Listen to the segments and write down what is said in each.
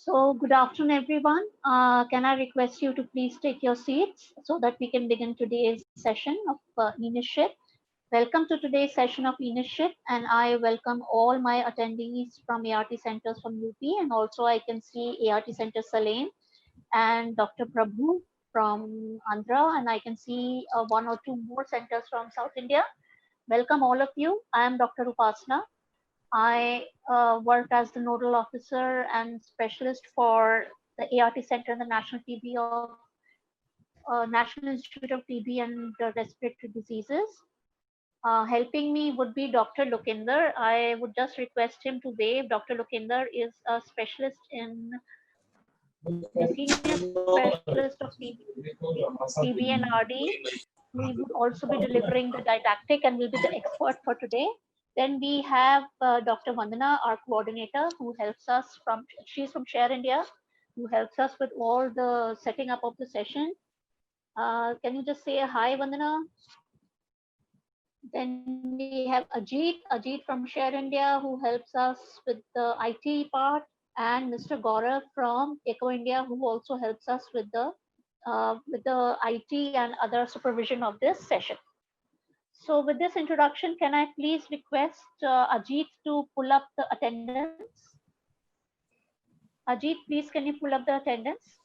So good afternoon, everyone. Can I request you to please take your seats so that we can begin today's session of eNISHIP. Welcome to today's session of eNISHIP, and I welcome all my attendees from ART centers from UP, and also I can see ART Center Salem and Dr. Prabhu from Andhra, and I can see one or two more centers from South India. Welcome all of you. I am Dr. Upasna. I work as the nodal officer and specialist for the ART Center and the National TB of National Institute of TB and Respiratory Diseases. Helping me would be Dr. Lokinder. I would just request him to wave. Dr. Lokinder is a specialist in the senior specialist of TB and RD. We would also be delivering the didactic and will be the expert for today. Then we have Dr. Vandana, our coordinator, who helps us she's from Share India, who helps us with all the setting up of the session. Can you just say a hi, Vandana? Then we have Ajit from Share India, who helps us with the IT part, and Mr. Gaurav from Eco India, who also helps us with the IT and other supervision of this session. So with this introduction, can I please request Ajit to pull up the attendance? Ajit, please can you pull up the attendance?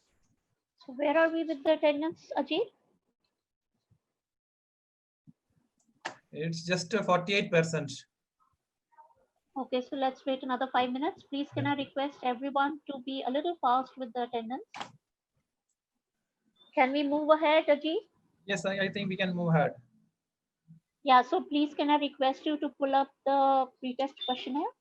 So where are we with the attendance, Ajit? It's just 48%. Okay, so let's wait another 5 minutes. Please can I request everyone to be a little fast with the attendance? Can we move ahead, Ajit? Yes, I think we can move ahead. Yeah, so please can I request you to pull up the pretest questionnaire?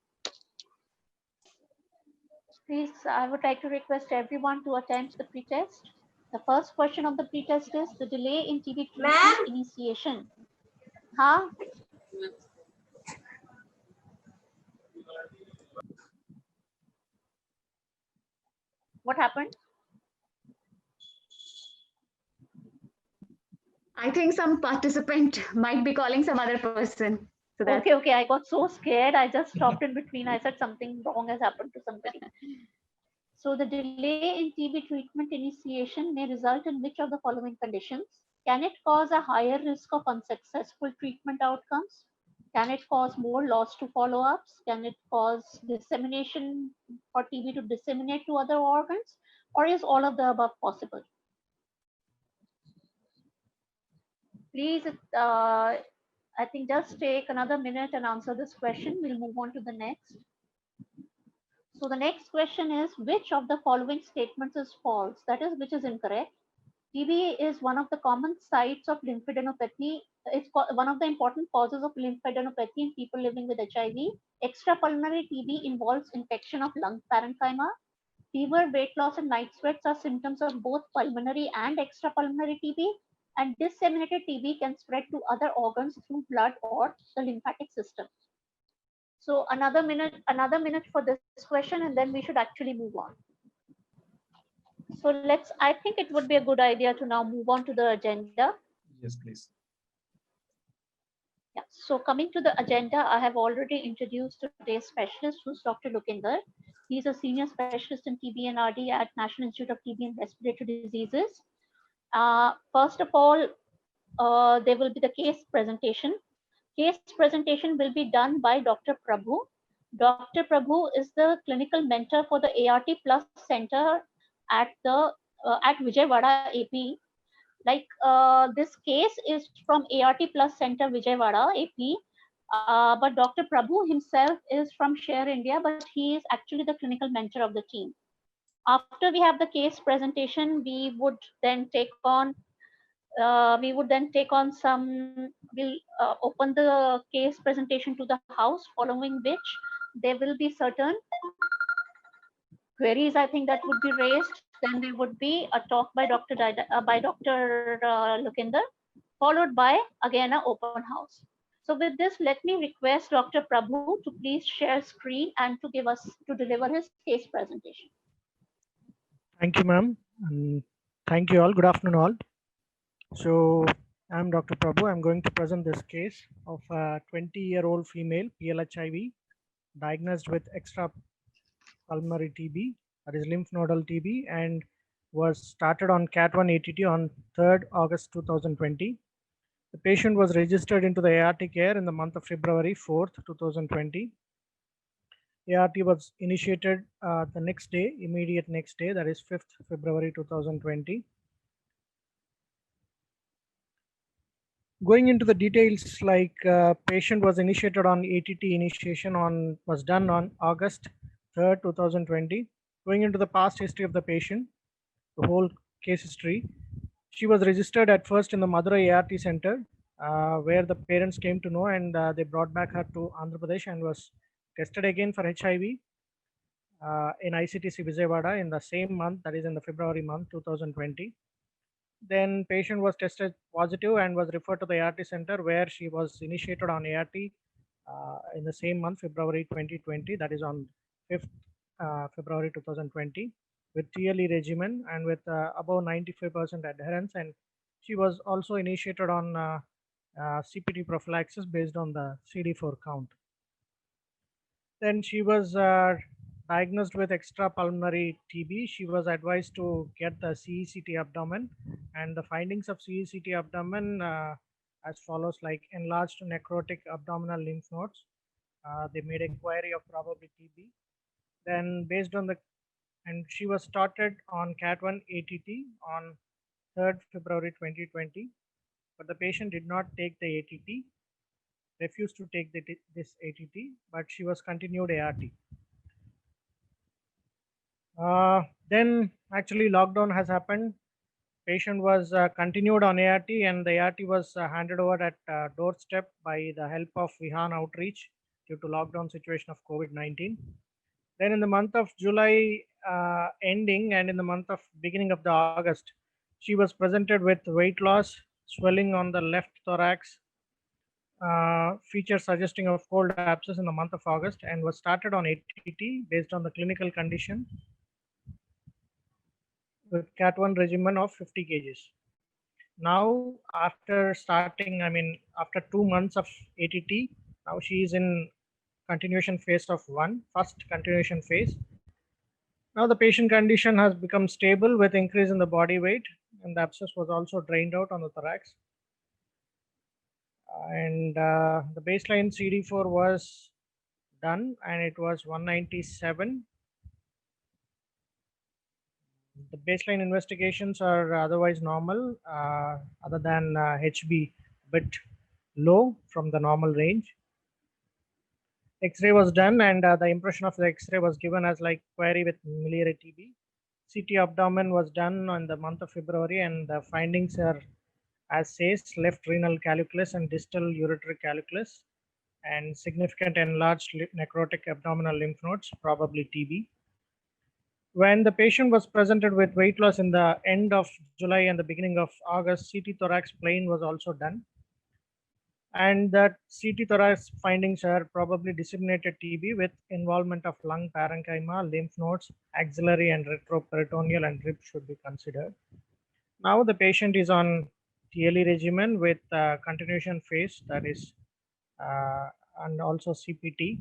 Please, I would like to request everyone to attempt the pretest. The first question of the pretest is the delay in TB treatment initiation. Huh? What happened? I think some participant might be calling some other person. So that's Okay, I got so scared. I just stopped in between. I said something wrong has happened to somebody. So the delay in TB treatment initiation may result in which of the following conditions? Can it cause a higher risk of unsuccessful treatment outcomes? Can it cause more loss to follow-ups? Can it cause dissemination for TB to disseminate to other organs? Or is all of the above possible? Please, I think just take another minute and answer this question. We'll move on to the next. So the next question is, which of the following statements is false? That is, which is incorrect? TB is one of the common sites of lymphadenopathy. It's one of the important causes of lymphadenopathy in people living with HIV. Extrapulmonary TB involves infection of lung parenchyma. Fever, weight loss, and night sweats are symptoms of both pulmonary and extrapulmonary TB. And disseminated TB can spread to other organs through blood or the lymphatic system. So another minute for this question, and then we should actually move on. So I think it would be a good idea to now move on to the agenda. Yes, please. Yeah, so coming to the agenda, I have already introduced today's specialist, who's Dr. Lokinder. He's a senior specialist in TB and RD at National Institute of TB and Respiratory Diseases. First of all, there will be the case presentation. Case presentation will be done by Dr. Prabhu. Dr. Prabhu is the clinical mentor for the ART Plus Center at Vijayawada, AP. Like this case is from ART Plus Center, Vijayawada, AP. But Dr. Prabhu himself is from Share India, but he is actually the clinical mentor of the team. After we have the case presentation, we would then take on we'll open the case presentation to the house, following which there will be certain queries, I think, that would be raised. Then there would be a talk by Dr. Lokinder, followed by again an open house. So with this, let me request Dr. Prabhu to please share screen and to deliver his case presentation. Thank you, ma'am. And thank you all. Good afternoon, all. So I'm Dr. Prabhu. I'm going to present this case of a 20-year-old female PLHIV diagnosed with extrapulmonary TB that is lymph nodal TB, and was started on Cat1 ATT on 3rd August 2020. The patient was registered into the ART care in the month of February 4th, 2020. ART was initiated the next day, immediate next day, that is 5th February 2020. Going into the details, like patient was initiated on ATT initiation was done on August 3rd, 2020. Going into the past history of the patient, the whole case history, she was registered at first in the Madurai ART center, where the parents came to know, and they brought back her to Andhra Pradesh and was tested again for HIV in ICTC Vijayawada in the same month, that is in the February month 2020. Then patient was tested positive and was referred to the ART center, where she was initiated on ART in the same month, February 2020, that is on 5th February 2020, with TLE regimen and with above 95% adherence. And she was also initiated on CPT prophylaxis based on the CD4 count. Then she was diagnosed with extrapulmonary TB. She was advised to get the CECT abdomen, and the findings of CECT abdomen as follows: like enlarged necrotic abdominal lymph nodes. They made inquiry of probably TB. Then based on and she was started on Cat1 ATT on 3rd February 2020, but the patient did not take the ATT, refused to take this ATT, but she was continued ART. Then actually lockdown has happened. Patient was continued on ART, and the ART was handed over at doorstep by the help of Vihan Outreach due to lockdown situation of COVID-19. Then in the month of July ending and in the month of beginning of the August, she was presented with weight loss, swelling on the left thorax, features suggesting of cold abscess in the month of August, and was started on ATT based on the clinical condition with Cat1 regimen of 50 kgs. Now, after starting, after 2 months of ATT, now she is in continuation phase of first continuation phase. Now the patient condition has become stable with increase in the body weight, and the abscess was also drained out on the thorax. And the baseline CD4 was done, and it was 197. The baseline investigations are otherwise normal, other than HB bit low from the normal range. X-ray was done, and the impression of the X-ray was given as like query with miliary TB. CT abdomen was done on the month of February, and the findings are as says: left renal calculus and distal ureteric calculus, and significant enlarged necrotic abdominal lymph nodes, probably TB. When the patient was presented with weight loss in the end of July and the beginning of August, CT thorax plain was also done. And that CT thorax findings are probably disseminated TB with involvement of lung parenchyma, lymph nodes, axillary and retroperitoneal, and rib should be considered. Now the patient is on TLE regimen with continuation phase, that is, and also CPT.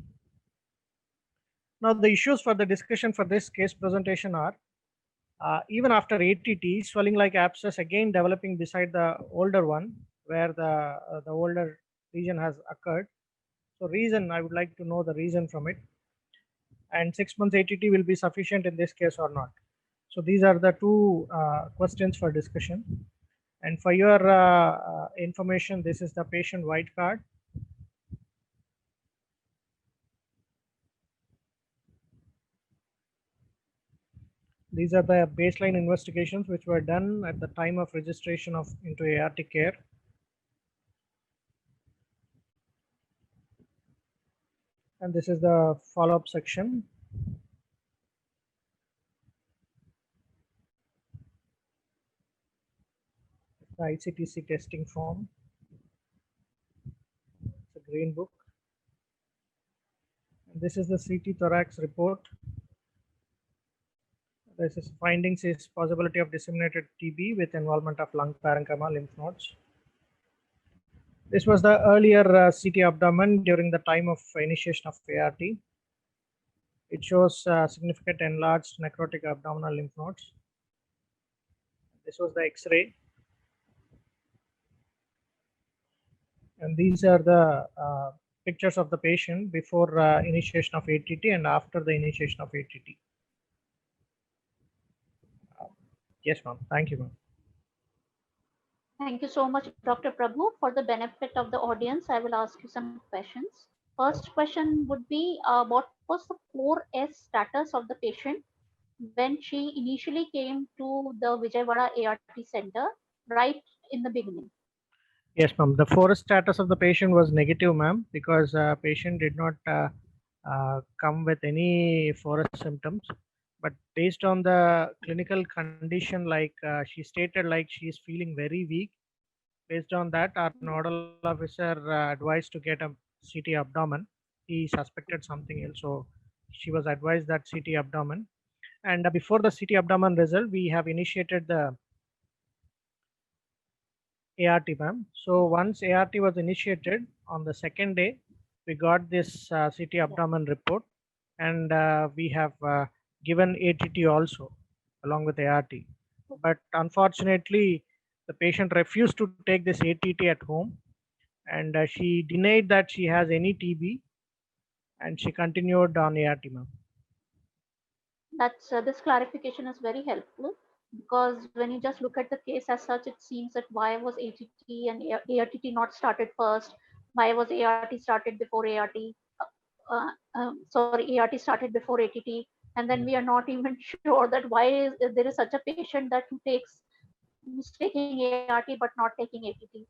Now the issues for the discussion for this case presentation are, even after ATT, swelling like abscess again developing beside the older one, where the older region has occurred. So reason, I would like to know the reason from it. And 6 months ATT will be sufficient in this case or not. So these are the two questions for discussion. And for your information, this is the patient white card. These are the baseline investigations which were done at the time of registration into ART care. And this is the follow-up section. The ICTC testing form. It's a green book. And this is the CT thorax report. This is findings is possibility of disseminated TB with involvement of lung parenchyma lymph nodes. This was the earlier CT abdomen during the time of initiation of ART. It shows significant enlarged necrotic abdominal lymph nodes. This was the X-ray. And these are the pictures of the patient before initiation of ATT and after the initiation of ATT. Yes, ma'am. Thank you, ma'am. Thank you so much, Dr. Prabhu. For the benefit of the audience, I will ask you some questions. First question would be, what was the 4S status of the patient when she initially came to the Vijayawada ART center right in the beginning? Yes, ma'am. The forest status of the patient was negative, ma'am, because patient did not come with any forest symptoms. But based on the clinical condition, like she stated, like she is feeling very weak. Based on that, our nodal officer advised to get a CT abdomen. He suspected something else, so she was advised that CT abdomen. And before the CT abdomen result, we have initiated the ART, ma'am. So once ART was initiated on the second day, we got this CT abdomen report, and we have given ATT also along with ART. But unfortunately, the patient refused to take this ATT at home, and she denied that she has any TB, and she continued on ART, ma'am. That's this clarification is very helpful, because when you just look at the case as such, it seems that why was ATT and ARTT not started first? Why was ART started before ART? Sorry, ART started before ATT, and then we are not even sure that why there is such a patient that who's taking ART but not taking ATT.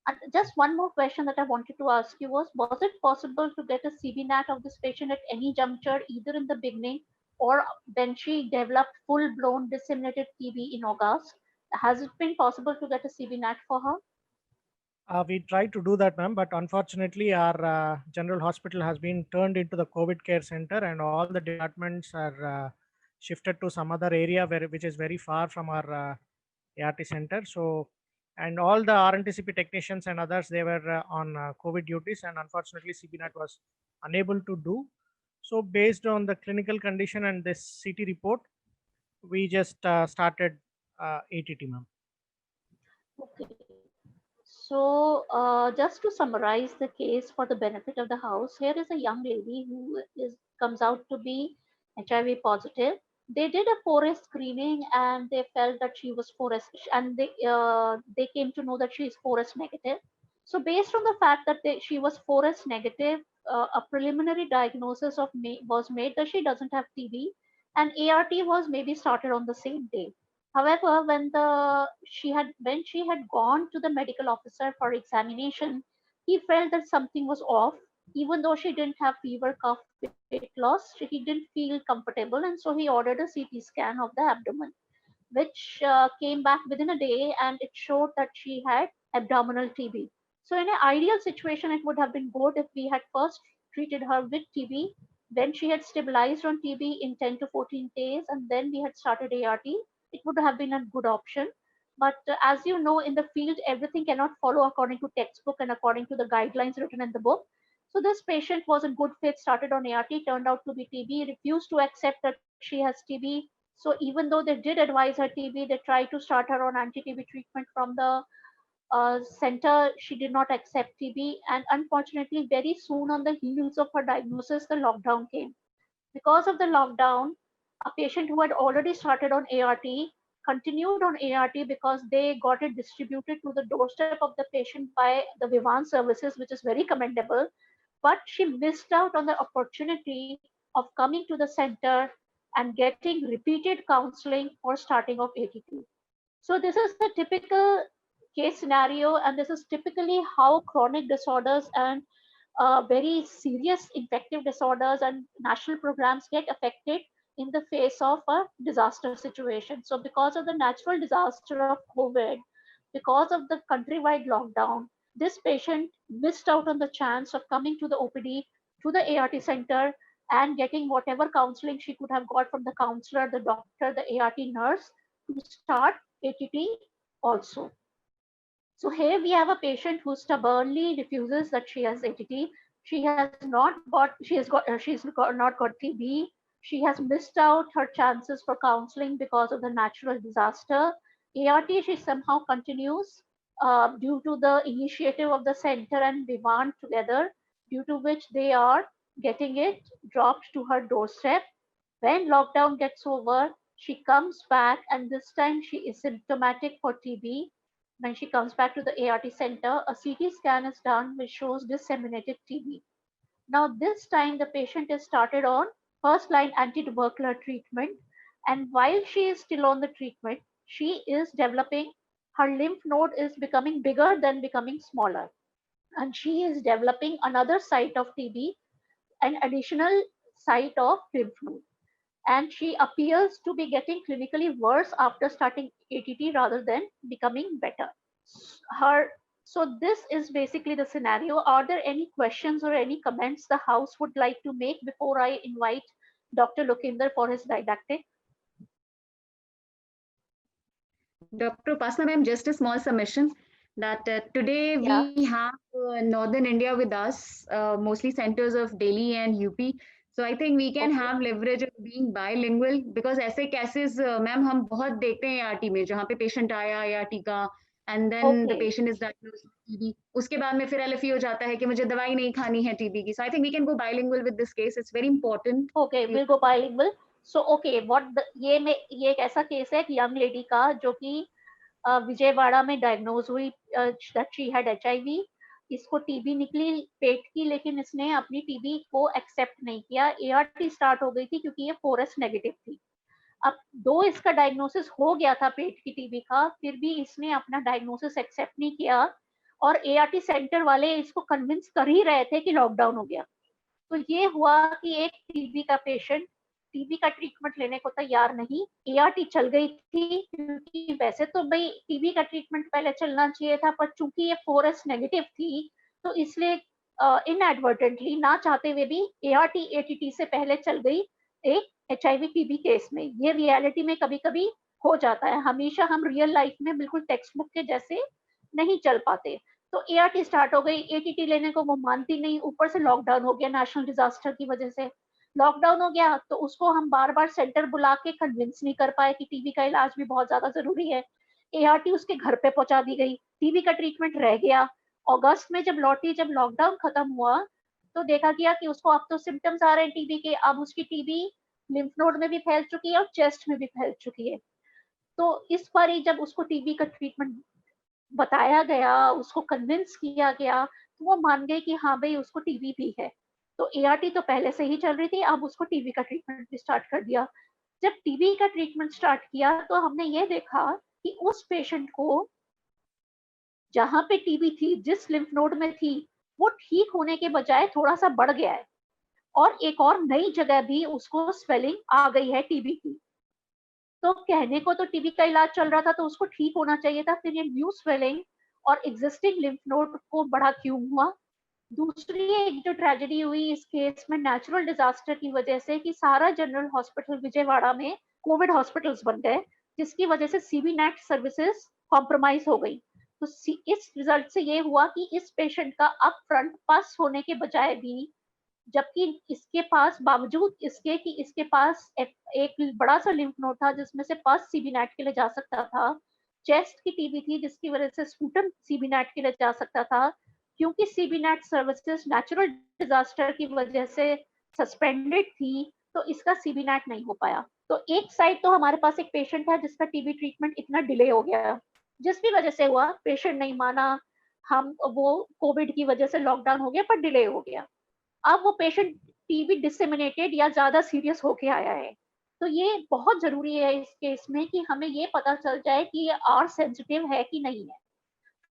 And just one more question that I wanted to ask you was it possible to get a CBNAT of this patient at any juncture, either in the beginning or when she developed full-blown disseminated TB in August? Has it been possible to get a CBNAT for her? We tried to do that, ma'am, but unfortunately, our general hospital has been turned into the COVID care center, and all the departments are shifted to some other area which is very far from our ART center. So, and all the RNTCP technicians and others, they were on COVID duties, and unfortunately, CBNAT was unable to do. So, based on the clinical condition and this CT report, we just started ATT, ma'am. Okay. So, just to summarize the case for the benefit of the house, here is a young lady who comes out to be HIV positive. They did a 4S screening and they felt that she was 4S, and they came to know that she is 4S negative. So, based on the fact that she was 4S negative, a preliminary diagnosis was made that she doesn't have TB, and ART was maybe started on the same day. However, when she had gone to the medical officer for examination, he felt that something was off. Even though she didn't have fever, cough, weight loss, he didn't feel comfortable, and so he ordered a CT scan of the abdomen, which came back within a day, and it showed that she had abdominal TB. So, in an ideal situation, it would have been good if we had first treated her with TB, when she had stabilized on TB in 10 to 14 days, and then we had started ART. It would have been a good option. But as you know, in the field, everything cannot follow according to textbook and according to the guidelines written in the book. So this patient was in good faith, started on ART, turned out to be TB, refused to accept that she has TB. So even though they did advise her TB, they tried to start her on anti-TB treatment from the center. She did not accept TB, and unfortunately, very soon on the heels of her diagnosis, the lockdown came. Because of the lockdown, a patient who had already started on ART continued on ART because they got it distributed to the doorstep of the patient by the Vivan services, which is very commendable. But she missed out on the opportunity of coming to the center and getting repeated counseling for starting of ATT. So this is a typical case scenario, and this is typically how chronic disorders and very serious infective disorders and national programs get affected in the face of a disaster situation. So because of the natural disaster of COVID, because of the countrywide lockdown, this patient missed out on the chance of coming to the OPD, to the ART center, and getting whatever counseling she could have got from the counselor, the doctor, the ART nurse to start ATT also. So here we have a patient who stubbornly refuses that she has ATT. She has not got, she has got, she's got, not got TB. She has missed out her chances for counseling because of the natural disaster. ART, she somehow continues due to the initiative of the center and Vivaan together, due to which they are getting it dropped to her doorstep. When lockdown gets over, she comes back, and this time she is symptomatic for TB. When she comes back to the ART center, a CT scan is done which shows disseminated TB. Now, this time the patient is started on first line anti-tubercular treatment, and while she is still on the treatment, she is developing, her lymph node is becoming bigger than becoming smaller, and she is developing another site of TB, an additional site of lymph node. And she appears to be getting clinically worse after starting ATT rather than becoming better. Her So this is basically the scenario. Are there any questions or any comments the house would like to make before I invite Dr. Lokinder for his didactic? Dr. Upasana ma'am, just a small submission that today Yeah. we have Northern India with us, mostly centers of Delhi and UP. So I think we can Okay. have leverage of being bilingual because ऐसे cases ma'am हम बहुत देखते हैं ART में जहाँ पे patient आया ART का and then the Okay. patient is diagnosed with TB. उसके बाद में फिर LFE हो जाता है कि मुझे दवाई नहीं खानी है TB की. So I think we can go bilingual with this case. It's very important. Okay, we'll go bilingual. So okay, ये एक ऐसा केस है एक यंग लेडी का जो कि विजयवाड़ा में डायग्नोज हुई that she had HIV. इसको टीबी निकली पेट की, लेकिन इसने अपनी टीबी को एक्सेप्ट नहीं किया. ART स्टार्ट हो गई थी क्योंकि ये 4S नेगेटिव थी. अब दो इसका डायग्नोसिस हो गया था पेट की टीबी का, फिर भी इसने अपना डायग्नोसिस एक्सेप्ट नहीं किया, और ART सेंटर वाले इसको कन्विंस कर ही रहे थे कि लॉकडाउन हो गया. तो ये हुआ कि एक टीबी का पेशेंट टीबी का ट्रीटमेंट लेने को तैयार नहीं, ART चल गई थी, क्योंकि वैसे तो भाई टीबी का ट्रीटमेंट पहले चलना चाहिए था, पर चूंकि ये 4S नेगेटिव थी तो इसलिए इनएडवर्टेंटली ना चाहते हुए भी ART ATT से पहले चल गई एक HIV टीबी केस में. ये रियलिटी में कभी कभी हो जाता है, हमेशा हम रियल लाइफ में बिल्कुल टेक्स्ट बुक के जैसे नहीं चल पाते. तो ART स्टार्ट हो गई, ATT लेने को वो मानती नहीं, ऊपर से लॉकडाउन हो गया नेशनल डिजास्टर की वजह से. लॉकडाउन हो गया तो उसको हम बार बार सेंटर बुला के कन्विंस नहीं कर पाए कि टीबी का इलाज भी बहुत ज्यादा जरूरी है. ART उसके घर पे पहुंचा दी गई, टीबी का ट्रीटमेंट रह गया. अगस्त में जब लौटी, जब लॉकडाउन खत्म हुआ, तो देखा गया कि उसको अब तो सिम्टम्स आ रहे हैं टीबी के. अब उसकी टीबी लिम्फ नोड में भी फैल चुकी है और चेस्ट में भी फैल चुकी है. तो इस बार जब उसको टीबी का ट्रीटमेंट बताया गया, उसको कन्विंस किया गया, तो वो मान गई कि हाँ भाई उसको टीबी भी है. तो ART तो पहले से ही चल रही थी, अब उसको टीबी का ट्रीटमेंट भी स्टार्ट कर दिया. जब टीबी का ट्रीटमेंट स्टार्ट किया तो हमने ये देखा कि उस पेशेंट को जहां पे टीबी थी, जिस लिम्फ नोड में थी, वो ठीक होने के बजाय थोड़ा सा बढ़ गया है, और एक और नई जगह भी उसको स्वेलिंग आ गई है टीबी की. तो कहने को तो टीबी का इलाज चल रहा था तो उसको ठीक होना चाहिए था, फिर ये न्यू स्वेलिंग और एग्जिस्टिंग लिम्फ नोड को बड़ा क्यों हुआ. दूसरी एक जो ट्रेजेडी हुई इस केस में नेचुरल डिजास्टर की वजह से कि सारा जनरल हॉस्पिटल विजयवाड़ा में कोविड हॉस्पिटल्स बन गए, जिसकी वजह से सीबी नेट सर्विसेज कॉम्प्रोमाइज हो गई. तो इस रिजल्ट से ये हुआ कि इस पेशेंट का अप फ्रंट पास होने के बजाय भी, जबकि इसके पास बावजूद इसके कि इसके पास एक बड़ा सा लिम्फ नोड था जिसमें से पस सीबी नेट के लिए जा सकता था, चेस्ट की टीबी थी जिसकी वजह से स्पूटम सीबी नेट के लिए जा सकता था, क्योंकि CB net services natural disaster की वजह से सस्पेंडेड थी, तो इसका सीबी नेट नहीं हो पाया. तो एक साइड तो हमारे पास एक पेशेंट है जिसका टीबी ट्रीटमेंट इतना डिले हो गया, जिस भी वजह से हुआ, पेशेंट नहीं माना, हम वो कोविड की वजह से लॉकडाउन हो गया पर डिले हो गया. अब वो पेशेंट टीबी डिसेमिनेटेड या ज्यादा सीरियस होके आया है. तो ये बहुत जरूरी है इस केस में कि हमें ये पता चल जाए कि ये आर सेंसिटिव है कि नहीं है,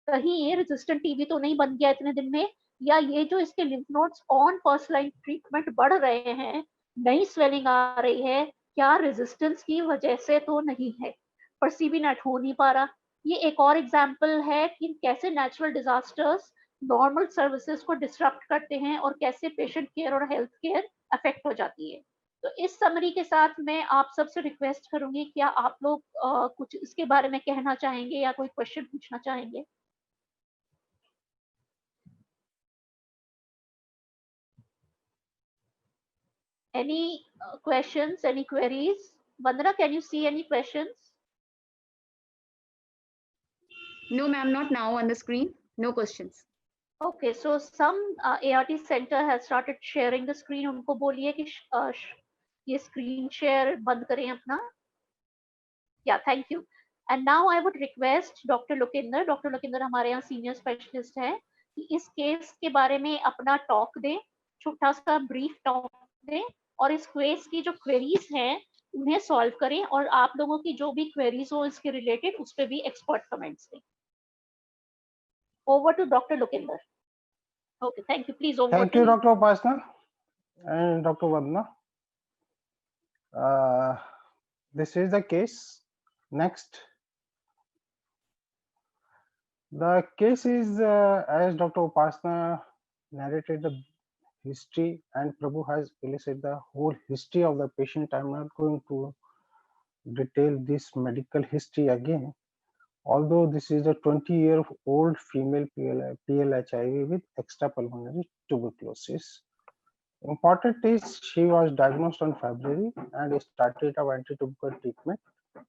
कहीं ये रेजिस्टेंट टीबी तो नहीं बन गया इतने दिन में, या ये जो इसके lymph nodes on first line treatment बढ़ रहे हैं, नई स्वेलिंग आ रही है, क्या रेजिस्टेंस की वजह से तो नहीं है, पर सीबी नेट हो नहीं पा रहा. ये एक और एग्जाम्पल है कि कैसे नेचुरल डिजास्टर्स नॉर्मल सर्विसेज को डिस्टरप्ट करते हैं और कैसे पेशेंट केयर और हेल्थ केयर अफेक्ट हो जाती है. तो इस समरी के साथ मैं आप सबसे रिक्वेस्ट करूंगी, क्या आप लोग कुछ इसके बारे में कहना चाहेंगे या कोई क्वेश्चन पूछना चाहेंगे? Any questions, any queries? Vandana, can you see any questions? No, ma'am, not now on the screen. No questions. Okay, so some ART center has started sharing the screen. उनको बोलिए कि ये screen share बंद करें अपना. Yeah, thank you. And now I would request Dr. Lokinder. Dr. Lokinder हमारे यहाँ senior specialist है कि इस केस के बारे में अपना talk दें, छोटा सा brief talk दें और इस केस की जो queries हैं उन्हें solve करें और आप लोगों की जो भी queries हो इसके related उस पे भी expert comments दें. Over to Dr. Lokinder. Okay, thank you. Please over Thank to you, Dr. Upasana and Dr. Vandana. This is the case. Next. The case is, as Dr. Upasana narrated the history and Prabhu has illustrated the whole history of the patient. I'm not going to detail this medical history again. Although this is a 20-year-old female PL-HIV with extrapulmonary tuberculosis. Important is she was diagnosed on February and started of anti-tubercular treatment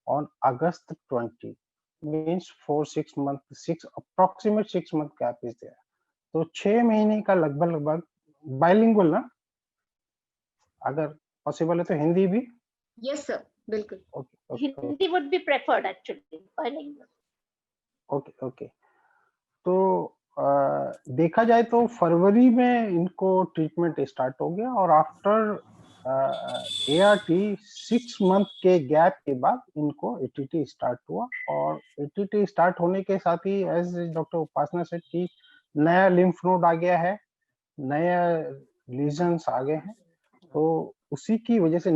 on August 20. Means 4-6 month, approximate 6 month gap is there. तो 6 महीने का लगभग bilingual ना, अगर possible है तो हिंदी भी. Yes, sir. बिल्कुल. Okay. Hindi would be preferred actually. Bilingual. Okay. तो देखा जाए तो फरवरी में इनको ट्रीटमेंट स्टार्ट हो गया और आफ्टर ART 6 मंथ के गैप के बाद इनको ATT स्टार्ट हुआ और ATT स्टार्ट होने के साथ ही एज डॉक्टर उपासना सेड की नया लिम्फ नोड आ गया है, नया लीजन्स आ गए हैं, तो उसी की वजह से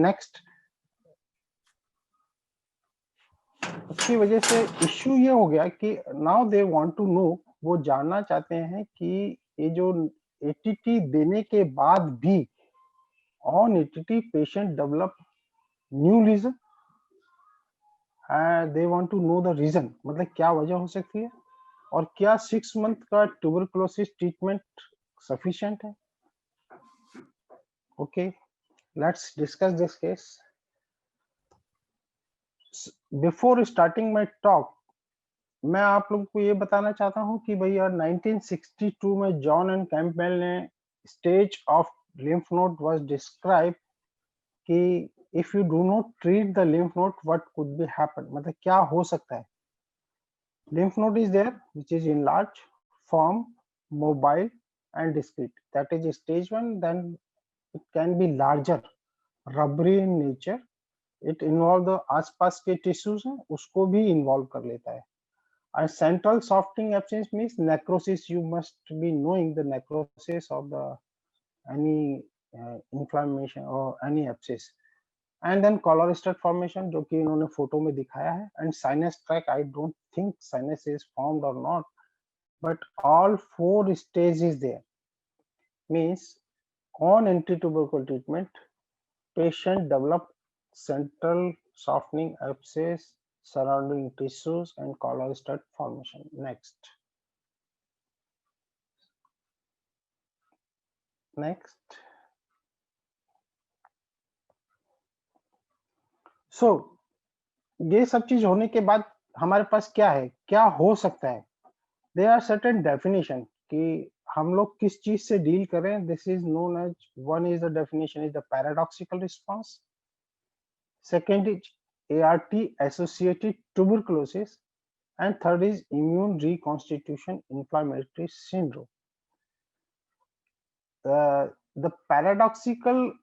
उसकी वजह से इश्यू ये हो गया कि now they want to know, वो जानना चाहते हैं कि ये जो ATT देने के बाद भी on ATT patient develop new lesion, they want to know the reason, मतलब क्या वजह हो सकती है और क्या 6 मंथ का ट्यूबरकुलोसिस ट्रीटमेंट सफिशिएंट है. Okay, let's discuss this case. Before starting my talk मैं आप लोगों को ये बताना चाहता हूं कि भैया 1962 में जॉन एंड कैम्पबेल ने stage of lymph node was describe कि if you do not treat the lymph node what could be happen, मतलब क्या हो सकता है. Lymph node is there which is enlarged, form, mobile and discrete. That is stage 1. Then it can be larger, rubbery in nature. It involve the आसपास के tissues हैं उसको भी इन्वॉल्व कर लेता है. And central softening abscess means necrosis. You must be knowing the necrosis of the any inflammation or any abscess. And then collar stud formation जो कि इन्होंने फोटो में दिखाया है. And sinus tract, I don't think sinus is formed or not, but all 4 stages there. Means on anti-tubercular treatment, patient developed central softening abscess, surrounding tissues and collar stud formation. Next. So ये सब चीज होने के बाद हमारे पास क्या है, क्या हो सकता है. There are certain definition कि हम लोग किस चीज से डील करें. This is known as, one is the definition is the paradoxical response. Second is ART associated tuberculosis, and third is immune reconstitution inflammatory syndrome. The paradoxical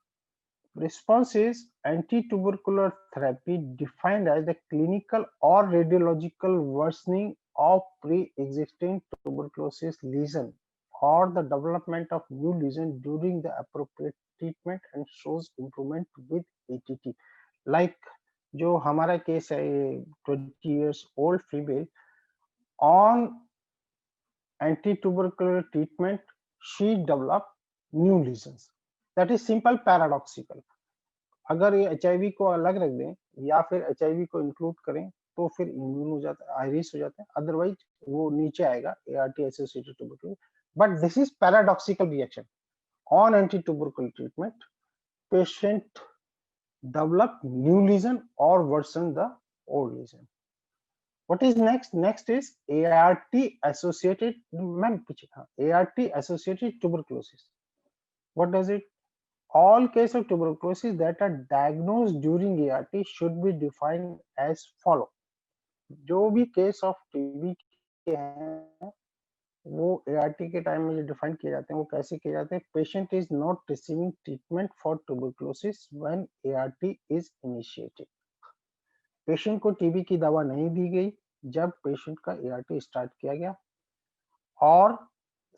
response is anti-tubercular therapy defined as the clinical or radiological worsening of pre-existing tuberculosis lesion or the development of new lesion during the appropriate treatment and shows improvement with ATT. Like जो हमारा case है 20 years old female on anti-tubercular treatment, she developed new lesions. That is simple paradoxical. अगर ये HIV को अलग रख दें या फिर HIV को इंक्लूड करें तो फिर इम्यून हो जाता है, आयरिस हो जाता है, अदरवाइज वो नीचे आएगा ART associated tuberculosis. But this is paradoxical reaction on anti-tubercular treatment. patient develop new lesion or worsen the old lesion. What is next? Next is ART associated, ART associated tuberculosis. What does it? All cases of tuberculosis that are diagnosed during ART should be defined as follow. जो भी case of TB के हैं वो ART के time में जो define किए जाते हैं वो कैसे किए जाते हैं? Patient is not receiving treatment for tuberculosis when ART is initiated. Patient को टीबी की दवा नहीं दी गई जब पेशेंट का ART स्टार्ट किया गया. और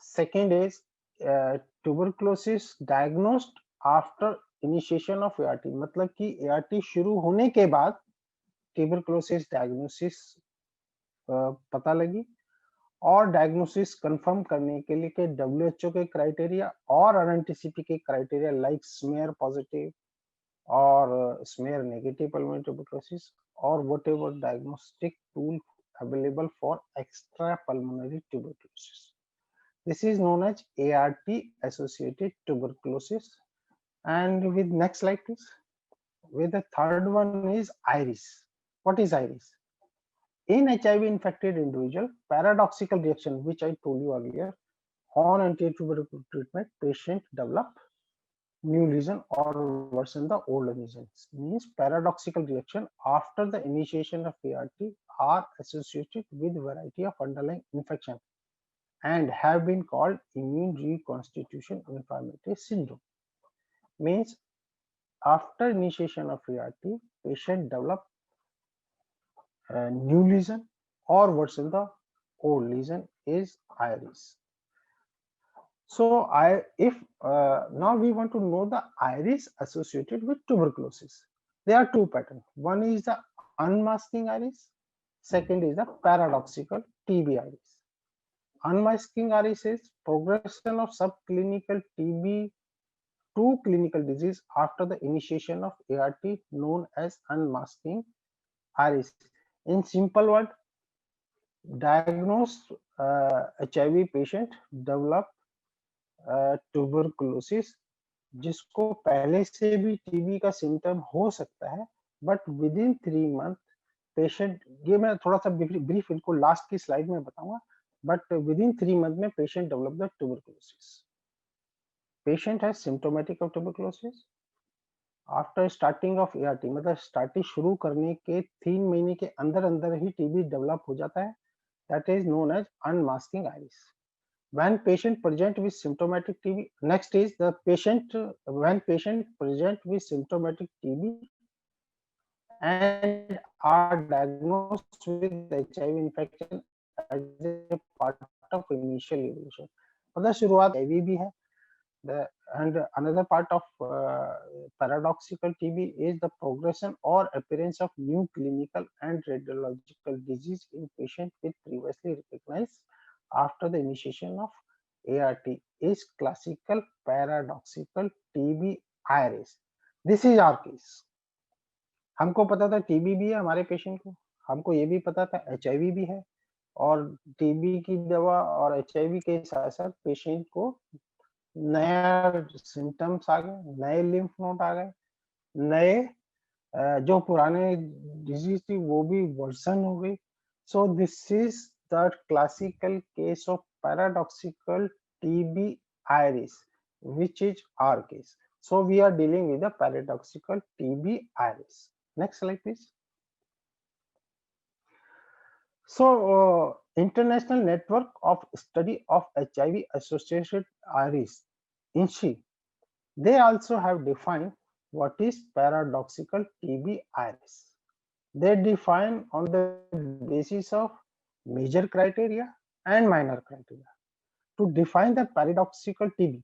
second is tuberculosis diagnosed after initiation of ART, मतलब कि ART शुरू होने के बाद ट्यूबरकुलोसिस डायग्नोसिस पता लगी. और डायग्नोसिस कंफर्म करने के लिए के WHO के क्राइटेरिया और RNTCP के क्राइटेरिया लाइक स्मेयर पॉजिटिव और स्मेयर नेगेटिव पल्मोनरी ट्यूबरकुलोसिस और whatever diagnostic tool available for extra pulmonary tuberculosis. This is known as ART associated tuberculosis. And with next slide please. With the third one is iris. What is iris? In HIV infected individual, paradoxical reaction which I told you earlier, on antiretroviral treatment patient develop new lesion or worsen the old lesions. Means paradoxical reaction after the initiation of ART are associated with variety of underlying infection and have been called immune reconstitution inflammatory syndrome. Means after initiation of ART, patient develop a new lesion or worsen the old lesion is iris. So now we want to know the iris associated with tuberculosis. There are two patterns. One is the unmasking iris. Second is the paradoxical TB iris. Unmasking iris is progression of subclinical TB to clinical disease after the initiation of ART, known as unmasking iris. In simple word, diagnosed HIV patient develop tuberculosis जिसको पहले से भी TB का symptom हो सकता है, but with in 3 month patient, ये मैं थोड़ा सा ब्रीफ इनको लास्ट की स्लाइड में बताऊंगा, बट विद इन 3 मंथ में patient develop the tuberculosis. Patient has symptomatic of tuberculosis after starting of ART, मतलब स्टार्टिंग शुरू करने के 3 महीने के अंदर अंदर ही टीबी डेवलप हो जाता है. That is known as unmasking IRIS. When patient present with symptomatic TB, next is the patient when patient present with symptomatic TB and are diagnosed with HIV infection as a part of initial evolution. मतलब शुरुआत HIV भी है. And another part of paradoxical TB is the progression or appearance of new clinical and radiological disease in patient with previously recognized after the initiation of ART is classical paradoxical TB iris. This is our case. हमको पता था TB भी है हमारे patient को, हमको ये भी पता था HIV भी है, और TB की दवा और HIV के साथ साथ पेशेंट को नया सिम्टम्स आ गए, नए लिम्फ नोड आ गए, नए जो पुराने डिजीज थी वो भी वर्सन हो गई. सो this is the classical case of paradoxical TB iris, which is our case. So we are dealing with the paradoxical TB iris. Next slide please. So International Network of Study of HIV Associated Iris, INSHI, they also have defined what is paradoxical TB iris. They define on the basis of major criteria and minor criteria. To define the paradoxical TB,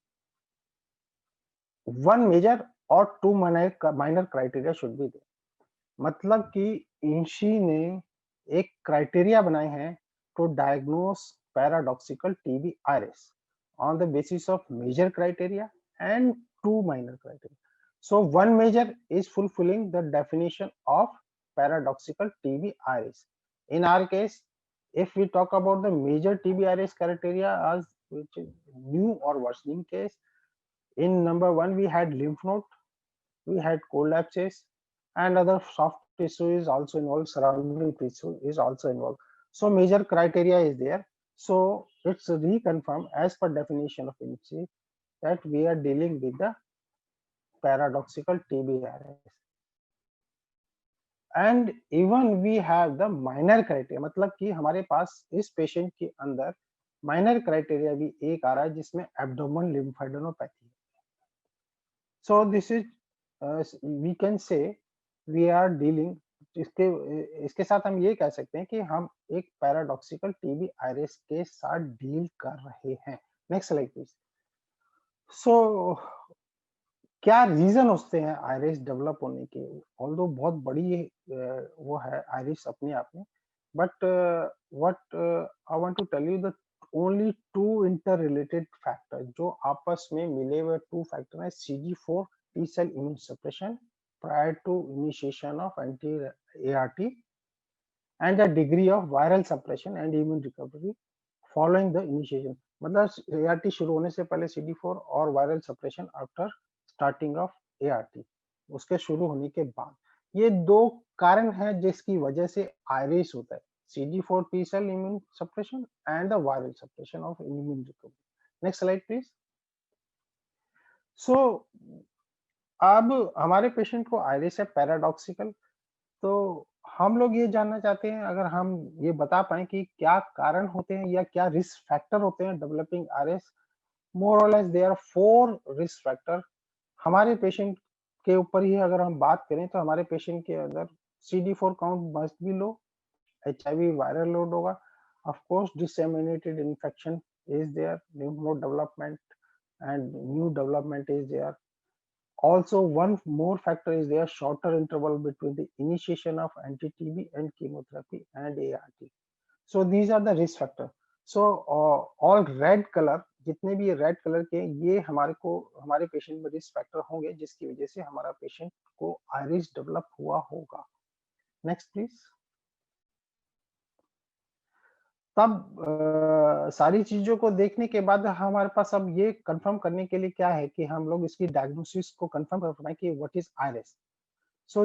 one major or 2 minor criteria should be there. मतलब कि INSHI ने एक criteria बनाए हैं to diagnose paradoxical TB iris on the basis of major criteria and 2 minor criteria. So one major is fulfilling the definition of paradoxical TB iris. In our case, if we talk about the major TB iris criteria as which is new or worsening case, in number 1 we had lymph node, we had cold abscess, and other soft tissue is also involved, surrounding tissue is also involved. So major criteria is there. So it's reconfirmed as per definition of INSEE that we are dealing with the paradoxical TB-IRS. And even we have the minor criteria, मतलब कि हमारे पास इस patient के अंदर minor criteria भी एक आ रहा है जिसमें एब्डोमेनल लिम्फेडेनोपैथी है. So this is we can say we are dealing, इसके साथ हम ये कह सकते हैं कि हम एक पैराडॉक्सिकल टीबी आईरिस के साथ डील कर रहे हैं. Next slide please. सो क्या रीजन होते हैं आइरिस डेवलप होने के? ऑल्दो बहुत बड़ी वो है आइरिस अपने आप में, but what I want to tell you the only two interrelated factor जो आपस में मिले हुए टू फैक्टर है CD4 T cell immune suppression prior to initiation of anti-ART and the degree of viral suppression and immune recovery following the initiation. मतलब ART शुरू होने से पहले CD4 और viral suppression after starting of ART, उसके शुरू होने के बाद, ये दो कारण हैं जिसकी वजह से आइरिस होता है, CD4 T cell immune suppression and the viral suppression of immune recovery. Next slide please. So अब हमारे पेशेंट को आइरिस है पैराडॉक्सिकल, तो हम लोग ये जानना चाहते हैं, अगर हम ये बता पाए कि क्या कारण होते हैं या क्या रिस्क फैक्टर होते हैं डेवलपिंग आइरिस. मोर और less there are 4 risk factor. हमारे पेशेंट के ऊपर ही अगर हम बात करें तो हमारे पेशेंट के अंदर CD4 count must be low, HIV viral load होगा, of course disseminated infection is there, lymph node development and new development is there. Also one more factor is there, shorter interval between the initiation of anti-TB and chemotherapy and ART. So these are the risk factor. So all red color, जितने भी red colour के, ये हमारे patient में risk factor होंगे जिसकी वजह से हमारा पेशेंट को आइरिस डेवलप हुआ होगा. Next please. तब सारी चीजों को देखने के बाद हमारे पास अब ये कंफर्म करने के लिए क्या है कि हम लोग इसकी डायग्नोसिस को कंफर्म कर पाए कि what is IRIS. So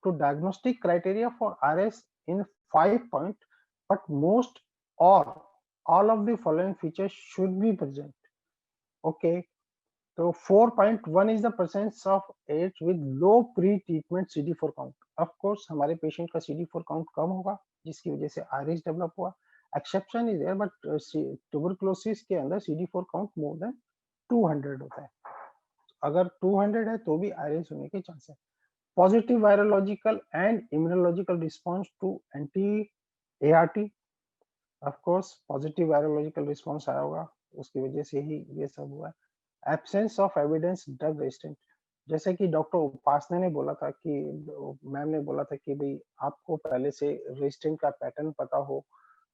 two diagnostic criteria for IRIS in 5 point, but most और all of the following features should be present. Okay, so 4.1 is the presence of AIDS with low pre-treatment CD4 count. Of course हमारे patient का CD4 count कम होगा जिसकी वजह से IRIS develop हुआ. Exception is there, but tuberculosis के अंदर CD4 काउंट मोर देन 200 होता है. अगर 200 है तो भी आइरिस होने के चांस है. Positive virological and immunological response to anti. Of course positive virological response आया होगा, उसकी वजह से ही ये सब हुआ है. Absence of evidence drug resistant, जैसे कि डॉक्टर उपासना ने बोला था कि मैम ने बोला था कि भाई आपको पहले से रेजिस्टेंट का पैटर्न पता हो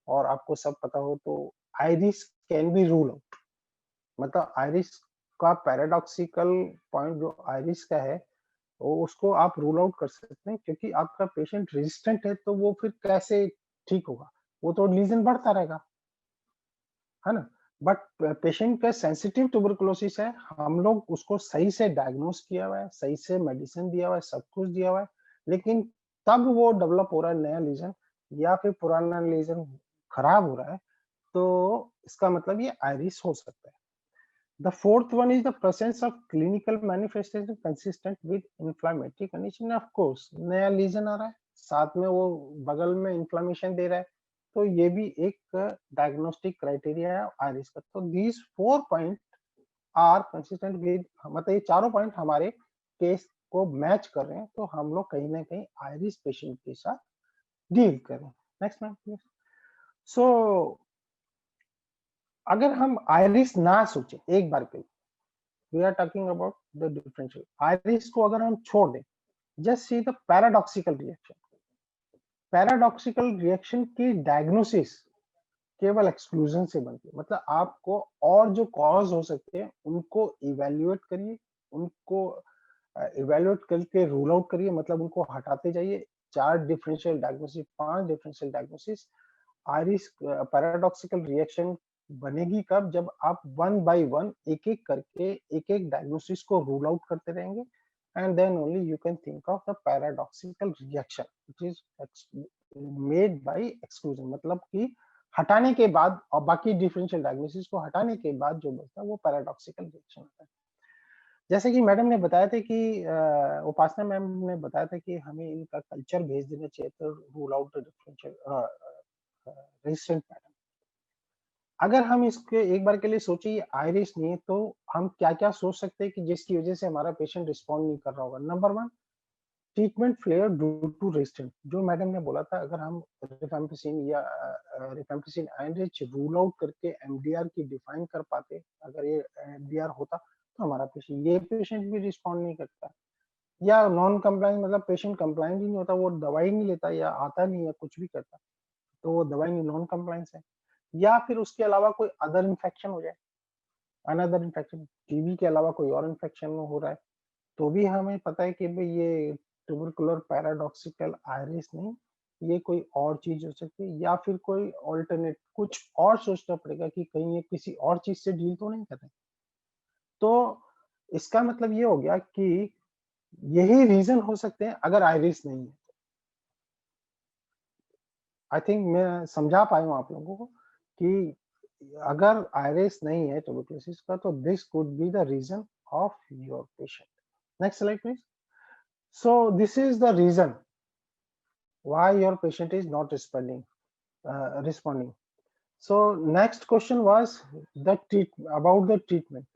और आपको सब पता हो तो iris can be rule out. मतलब आइरिस का पैराडॉक्सिकल पॉइंट जो आइरिस का है वो उसको आप रूल आउट कर सकते हैं, क्योंकि आपका पेशेंट रेजिस्टेंट है तो वो फिर कैसे ठीक होगा, वो तो लीजन बढ़ता रहेगा, है ना. बट पेशेंट का सेंसिटिव ट्यूबरकुलोसिस है, हम लोग उसको सही से डायग्नोस किया हुआ है, सही से मेडिसिन दिया हुआ है, सब कुछ दिया हुआ है, लेकिन तब वो डेवलप हो रहा है नया लीजन या फिर पुराना लीजन खराब हो रहा है, तो इसका मतलब ये आइरिस हो सकता है. The fourth one is the presence of clinical manifestation consistent with inflammatory condition. Of course नया लीजन आ रहा है, साथ में वो बगल में इन्फ्लेमेशन दे रहा है, तो ये भी एक डायग्नोस्टिक क्राइटेरिया है आइरिस का. तो these 4 point are consistent with, मतलब ये चारों पॉइंट हमारे केस को मैच कर रहे हैं, तो हम लोग कहीं ना कहीं आइरिस पेशेंट के साथ डील करें. Next ma'am please. सो अगर हम आइरिस ना सोचे एक बार के लिए, we are talking about the differential IRIS को अगर हम छोड़ दें, just see the paradoxical reaction. Paradoxical reaction की डायग्नोसिस केवल एक्सक्लूजन से बनती है, मतलब आपको और जो कॉज हो सकते हैं उनको इवेल्युएट करिए, उनको इवेल्युएट करके रूल आउट करिए, मतलब उनको हटाते जाइए. 4 differential diagnosis, 5 differential diagnosis. Iris paradoxical reaction बनेगी कब, जब आप 1 बाय 1 एक एक करके एक एक डायग्नोसिस को रूल आउट करते रहेंगे and then only you can think of the paradoxical reaction which is made by exclusion, मतलब कि हटाने के बाद और बाकी डिफरेंशियल डायग्नोसिस को हटाने के बाद जो बचता है वो पैराडॉक्सिकल रिएक्शन होता है। जैसे कि मैडम ने बताया था कि उपासना मैम ने बताया था कि हमें इनका कल्चर भेज देना चाहिए तो rule out the differential resistant pattern. अगर हम इसके एक बार के लिए सोचे ये आयरिस नहीं है तो हम क्या-क्या सोच सकते हैं कि जिसकी वजह से हमारा पेशेंट रिस्पॉन्ड नहीं कर रहा होगा। Number 1 treatment failure due to resistant, जो मैडम ने बोला था अगर हम रिफैम्पिसिन या रिफैम्पिसिन आयनरिच रूल आउट करके एमडीआर की डिफाइन कर पाते, अगर ये एमडीआर होता तो हमारा पेशेंट भी रिस्पॉन्ड नहीं करता, या नॉन कंप्लायंस मतलब पेशेंट कंप्लायंट ही नहीं होता, वो दवाई नहीं लेता या आता नहीं है कुछ भी करता तो वो दवाई नहीं नॉन कंप्लायंस है, या फिर उसके अलावा कोई अदर इन्फेक्शन हो जाए, अनदर इन्फेक्शन टीबी के अलावा कोई और इन्फेक्शन हो रहा है तो भी हमें पता है कि भाई ये ट्यूबरकुलर पैराडॉक्सिकल आयरिस नहीं, ये कोई और चीज हो सकती है, या फिर कोई ऑल्टरनेट कुछ और सोचना पड़ेगा कि कहीं ये किसी और चीज से डील तो नहीं कर रहे। तो इसका मतलब ये हो गया कि यही रीजन हो सकते हैं अगर आयरिस नहीं है। आई थिंक मैं समझा पाया हूँ आप लोगों को कि अगर आयरिस नहीं है ट्यूबरकुलोसिस का तो this could be the reason of your patient. Next slide please. So this is the reason why your patient is not responding. So next question was about the treatment.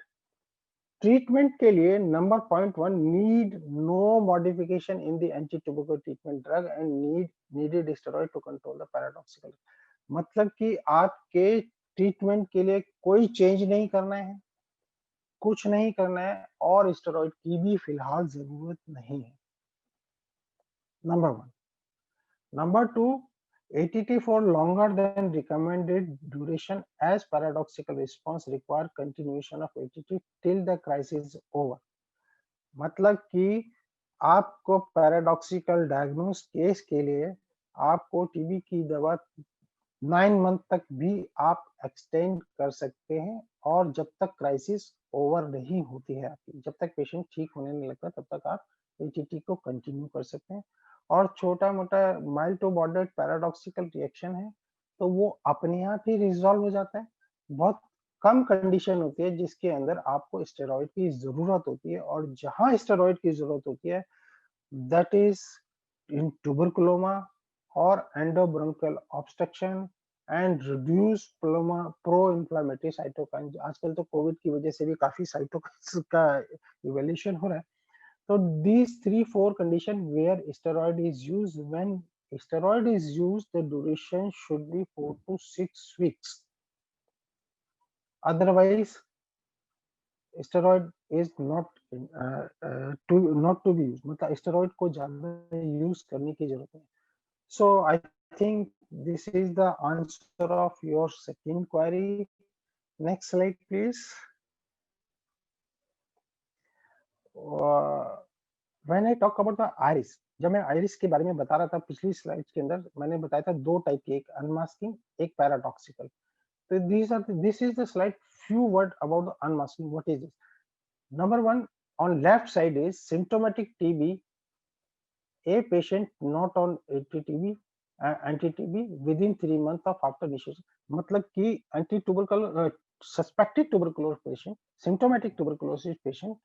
Treatment के लिए number point 1 need no modification in the anti-tubercular treatment drug and needed steroid to control the paradoxical. मतलब कि आपके treatment के लिए कोई change नहीं करना है, कुछ नहीं करना है और स्टेरॉइड की भी फिलहाल जरूरत नहीं है। Number 1. Number 2, ATT for longer than recommended duration as paradoxical response require continuation of ATT till the crisis is over. मतलब कि आपको पैराडॉक्सिकल डायग्नोस केस के लिए आपको टीबी की दवा 9 मंथ तक भी आप एक्सटेंड कर सकते हैं और जब तक क्राइसिस ओवर नहीं होती है आपकी, जब तक पेशेंट ठीक होने नहीं लगता तब तक आप एटीटी को कंटिन्यू कर सकते हैं। और छोटा मोटा mild to moderate paradoxical reaction है तो वो अपने आप ही रिजॉल्व हो जाता है। बहुत कम कंडीशन होती है जिसके अंदर आपको स्टेरॉइड की जरूरत होती है, और जहां स्टेरॉइड की जरूरत होती है दैट इज इन ट्यूबरकुलोमा और endobronchial obstruction and reduce pro inflammatory cytokine. आजकल तो कोविड की वजह से भी काफी साइटोकाइन का इवैल्यूएशन हो रहा है। So these 3-4 condition where steroid is used, when steroid is used, the duration should be 4 to 6 weeks. Otherwise, steroid is not to be used. मतलब steroid को ज़्यादा use करने की जरूरत नहीं। So I think this is the answer of your second query. Next slide, please. When I talk about the iris, जब मैं iris के बारे में बता रहा था पिछली स्लाइड्स के अंदर मैंने बताया था दो टाइप की, एक अनमास्किंग एक पैराडॉक्सिकल। तो this is the slide few word about the unmasking. What is this? Number 1 on left side is symptomatic TB, a patient not on anti-TB within 3 months of after initiation. मतलब कि anti-tubercular suspected tuberculosis patient, symptomatic tuberculosis patient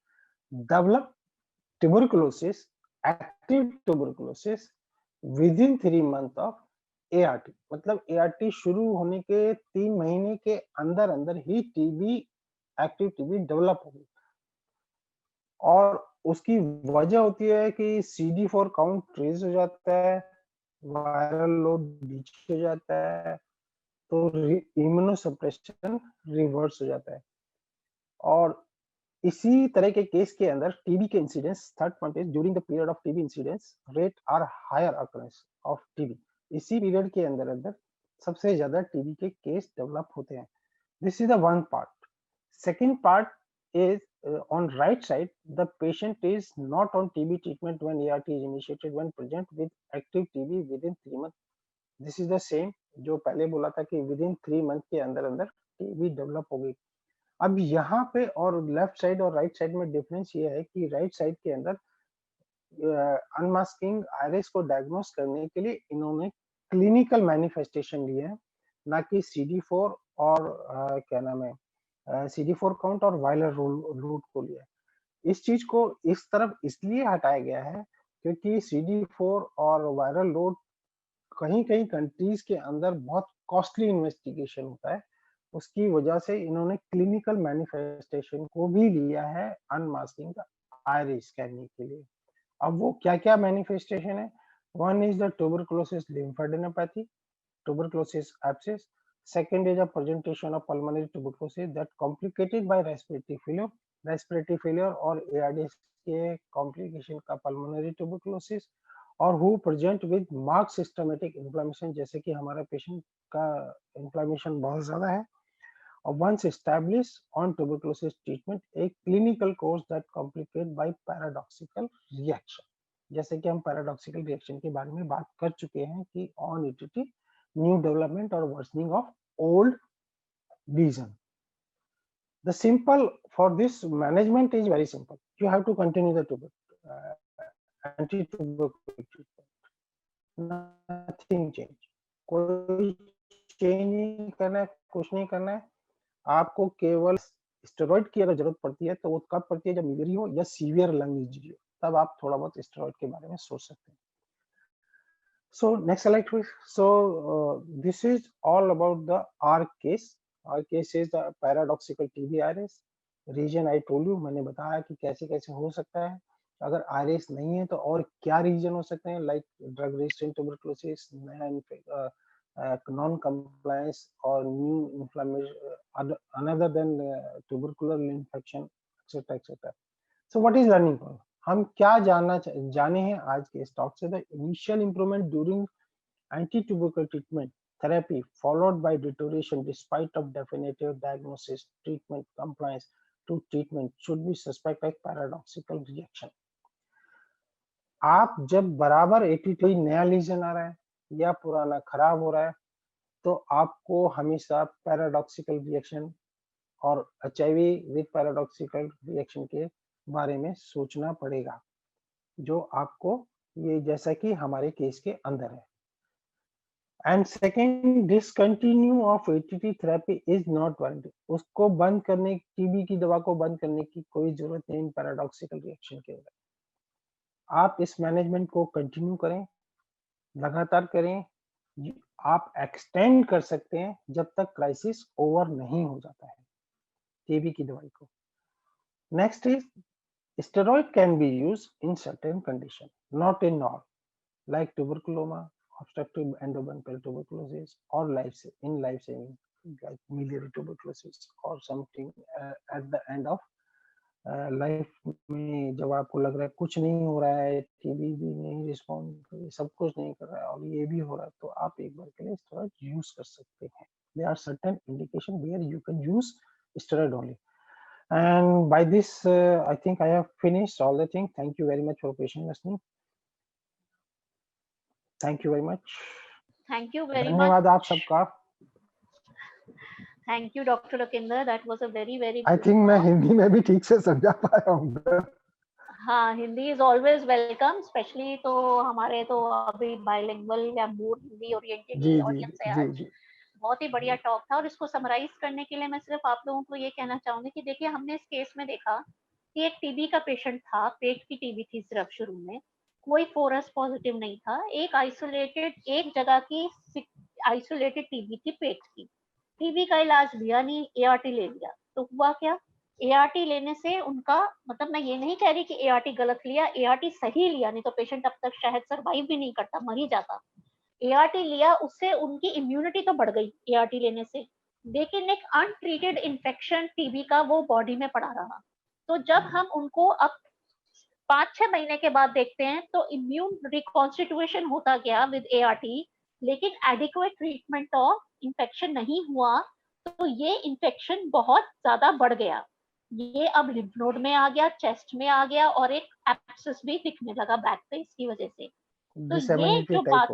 develop tuberculosis, active tuberculosis within 3 months of ART. मतलब ART शुरू होने के 3 महीने के अंदर अंदर ही टीबी एक्टिव टीबी डेवलप होगी, और उसकी वजह होती है कि CD4 काउंट रेज हो जाता है, वायरल लोड नीचे हो जाता है, तो इम्यूनोसप्रेशन रिवर्स हो जाता है। और इसी तरह के केस के अंदर टीबी के incidence third point is during the period of TB incidence rate are higher occurrence of TB. इसी पीरियड के अंदर अंदर सबसे ज्यादा टीबी के केस डेवलप होते हैं। This is the one part. Second part is on right side the patient is not on TB treatment when ART is initiated when present with active TB within 3 months. This is the same जो पहले बोला था कि within 3 month के अंदर अंदर TB develop होगी। अब यहाँ पे और लेफ्ट साइड और राइट साइड में डिफरेंस ये है कि राइट साइड के अंदर अनमास्किंग आयरिस को डायग्नोस करने के लिए इन्होंने क्लिनिकल मैनिफेस्टेशन लिए हैं, ना कि CD4 और क्या नाम है CD4 काउंट और वायलर रूट को लिया। इस चीज को इस तरफ इसलिए हटाया गया है क्योंकि CD4 और वायरल लोड कहीं कहीं कंट्रीज के अंदर बहुत कॉस्टली इन्वेस्टिगेशन होता है, उसकी वजह से इन्होंने क्लिनिकल मैनिफेस्टेशन को भी लिया है अनमास्किंग का आयरिस स्कैनिंग के लिए। अब वो क्या क्या मैनिफेस्टेशन है? One is the tuberculosis lymphadenopathy, tuberculosis abscess. Second is a presentation of pulmonary tuberculosis that complicated by respiratory failure. Respiratory failure और ARDS के complication का pulmonary tuberculosis, और who present with marked systematic inflammation, जैसे कि हमारा patient का inflammation बहुत ज़्यादा है। और once established on tuberculosis treatment, a clinical course that complicated by paradoxical reaction. जैसे कि हम पैराडॉक्सिकल रिएक्शन के बारे में बात कर चुके हैं कि ऑन ETT न्यू डेवलपमेंट और worsening of old lesion. The simple for this management is very simple, you have to continue the anti tubercular treatment, nothing change, कोई चेंज नहीं करना है, कुछ नहीं करना है। आपको केवल स्टेरॉइड की अगर जरूरत पड़ती है तो वो कब पड़ती है? जब इंजरी हो या सीवियर लंग इंजरी हो, तब आप थोड़ा बहुत स्टेरॉइड के बारे में सोच सकते हैं। So next slide please. So this is all about the R case. R case is the paradoxical TB iris. Region I told you, मैंने बताया कि कैसे कैसे हो सकता है। अगर iris नहीं है तो और क्या रीजन हो सकते हैं, like drug resistant tuberculosis, non compliance और new inflammation another than tubercular infection etcetera etcetera. So what is learning point? हम क्या जाने हैं आज के इस टॉक से? The initial improvement during anti tubercular treatment therapy followed by deterioration despite of definitive diagnosis, treatment compliance to treatment should be suspect as paradoxical reaction. आप जब बराबर कोई नया लीजन आ रहा है या पुराना खराब हो रहा है तो आपको हमेशा पैराडॉक्सिकल रिएक्शन और HIV विद पैराडॉक्सिकल रिएक्शन के बारे में सोचना पड़ेगा, जो आपको ये जैसा कि हमारे केस के अंदर है। And second, discontinue of ATT therapy is not warranted. उसको बंद करने, TB की दवा को बंद करने की कोई जरूरत नहीं इन पैराडॉक्सिकल रिएक्शन के अंदर। आप इस मैनेजमेंट को कंटिन्यू करें, लगातार करें, आप एक्सटेंड कर सकते हैं जब तक क्राइसिस ओवर नहीं हो जाता है TB की दवाई को। Next is steroid can be used in certain condition, not in all, like tuberculoma, obstructive endobronchial tuberculosis, or life-saving, like miliary tuberculosis, or something at the end of life में जब आपको लग रहा है कुछ नहीं हो रहा है, TB भी नहीं रिस्पॉन्ड, सब कुछ नहीं कर रहा है और ये भी हो रहा है, तो आप एक बार के लिए steroid यूज कर सकते हैं। There are certain indication where you can use steroid only. And by this, I think I have finished all the things. Thank you very much for patient listening. Thank you very much. Thank you very much. धन्यवाद आप सबका। Thank you, Dr. Lokinder. That was a very I think मैं हिंदी में भी ठीक से समझा पाया हूँ। हाँ, Hindi is always welcome, especially तो हमारे तो अभी bilingual या more हिंदी oriented audience है आज। बहुत ही बढ़िया टॉक था और इसको समराइज करने के लिए मैं सिर्फ आप लोगों को ये कहना चाहूंगी कि देखिए हमने इस केस में देखा कि एक टीबी का पेशेंट था, पेट की टीबी थी सिर्फ शुरू में, कोई फोरस पॉजिटिव नहीं था, एक आइसोलेटेड एक जगह की आइसोलेटेड टीबी थी पेट की, टीबी का इलाज लिया नहीं, ART ले लिया, तो हुआ क्या? ART लेने से उनका मतलब मैं ये नहीं कह रही कि ART गलत लिया, ART सही लिया, नहीं तो पेशेंट अब तक शायद सर्वाइव भी नहीं करता, मर ही जाता। ART लिया, उससे उनकी इम्यूनिटी तो बढ़ गई ART लेने से, लेकिन एक अनट्रीटेड इन्फेक्शन टीबी का वो बॉडी में पड़ा रहा। तो जब हम उनको अब 5-6 महीने के बाद देखते हैं तो इम्यून रिकॉन्स्टिट्यूशन होता गया विद ART, लेकिन एडिक्वेट ट्रीटमेंट ऑफ इन्फेक्शन नहीं हुआ, तो ये इन्फेक्शन बहुत ज्यादा बढ़ गया, ये अब लिम्फ नोड में आ गया, चेस्ट में आ गया और एक एब्सेस भी दिखने लगा बैक पे इसकी वजह से। तो ये जो बात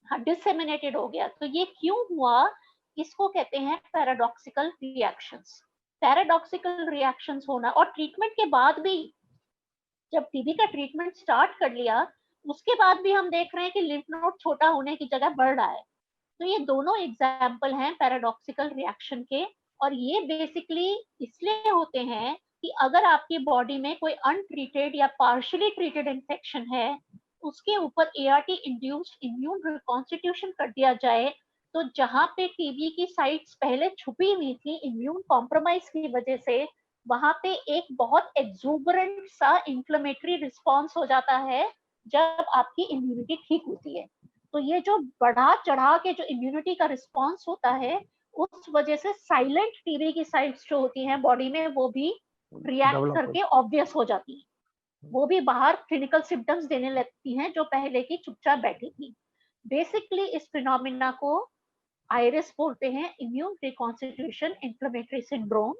डिसेमिनेटेड हो गया, तो ये क्यों हुआ? इसको कहते हैं पैराडॉक्सिकल रिएक्शंस। पैराडॉक्सिकल रिएक्शंस होना और ट्रीटमेंट के बाद भी जब टीबी का ट्रीटमेंट स्टार्ट कर लिया उसके बाद भी हम देख रहे हैं कि लिम्फ नोड छोटा होने की जगह बढ़ रहा है। तो ये दोनों एग्जाम्पल हैं पैराडॉक्सिकल रिएक्शन के, और ये बेसिकली इसलिए होते हैं कि अगर आपकी बॉडी में कोई अनट्रीटेड या पार्शियली ट्रीटेड इन्फेक्शन है, उसके ऊपर एआरटी इंड्यूस्ड इम्यून रिकॉन्स्टिट्यूशन कर दिया जाए, तो जहां पे टीबी की साइट्स पहले छुपी हुई थी इम्यून कॉम्प्रोमाइज की वजह से, वहां पे एक बहुत एक्सूबरेंट सा इन्फ्लेमेटरी रिस्पॉन्स हो जाता है जब आपकी इम्यूनिटी ठीक होती है। तो ये जो बढ़ा चढ़ा के जो इम्यूनिटी का रिस्पॉन्स होता है, उस वजह से साइलेंट टीबी की साइट्स जो होती हैं बॉडी में, वो भी रिएक्ट Develop करके ऑब्वियस हो जाती है, वो भी बाहर क्लिनिकल सिम्टम्स देने लगती हैं जो पहले की चुपचाप बैठी थी। बेसिकली इस फिनोमिना को आयरिस बोलते हैं, इम्यून रिकॉन्स्टिट्यूशन इन्फ्लेमेटरी सिंड्रोम।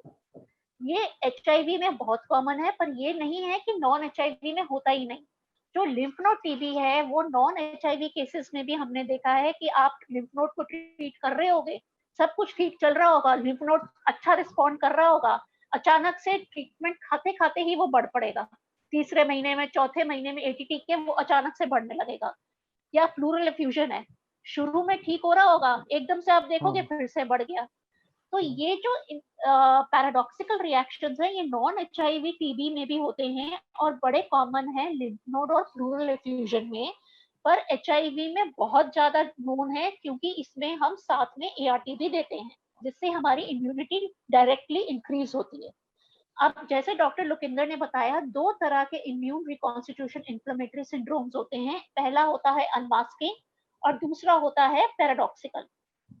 ये एचआईवी में बहुत कॉमन है, पर ये नहीं है कि नॉन एचआईवी में होता ही नहीं। जो लिम्फ नोड टीबी है वो नॉन एचआईवी केसेस में भी हमने देखा है कि आप लिम्फ नोड को ट्रीट कर रहे होगे, सब कुछ ठीक चल रहा होगा, लिम्फ नोड अच्छा रिस्पॉन्ड कर रहा होगा, अचानक से ट्रीटमेंट खाते खाते ही वो बढ़ पड़ेगा, तीसरे महीने में चौथे महीने में एटीटी के वो अचानक से बढ़ने लगेगा। या प्लूरल एफ्यूजन है, शुरू में ठीक हो रहा होगा, एकदम से आप देखोगे फिर से बढ़ गया। तो ये जो पैराडॉक्सिकल रिएक्शंस हैं, ये नॉन एचआईवी टीबी में भी होते हैं और बड़े कॉमन है लिम्फ नोड और प्लूरल एफ्यूजन में, पर एचआईवी में बहुत ज्यादा नोन है क्योंकि इसमें हम साथ में एआरटी भी देते हैं, जिससे हमारी इम्यूनिटी डायरेक्टली इंक्रीज होती है। अब जैसे डॉक्टर लुकिंदर ने बताया, दो तरह के इम्यून रिकॉन्स्टिट्यूशन इन्फ्लेमेटरी सिंड्रोम्स होते हैं, पहला होता है अनमास्किंग और दूसरा होता है पैराडॉक्सिकल।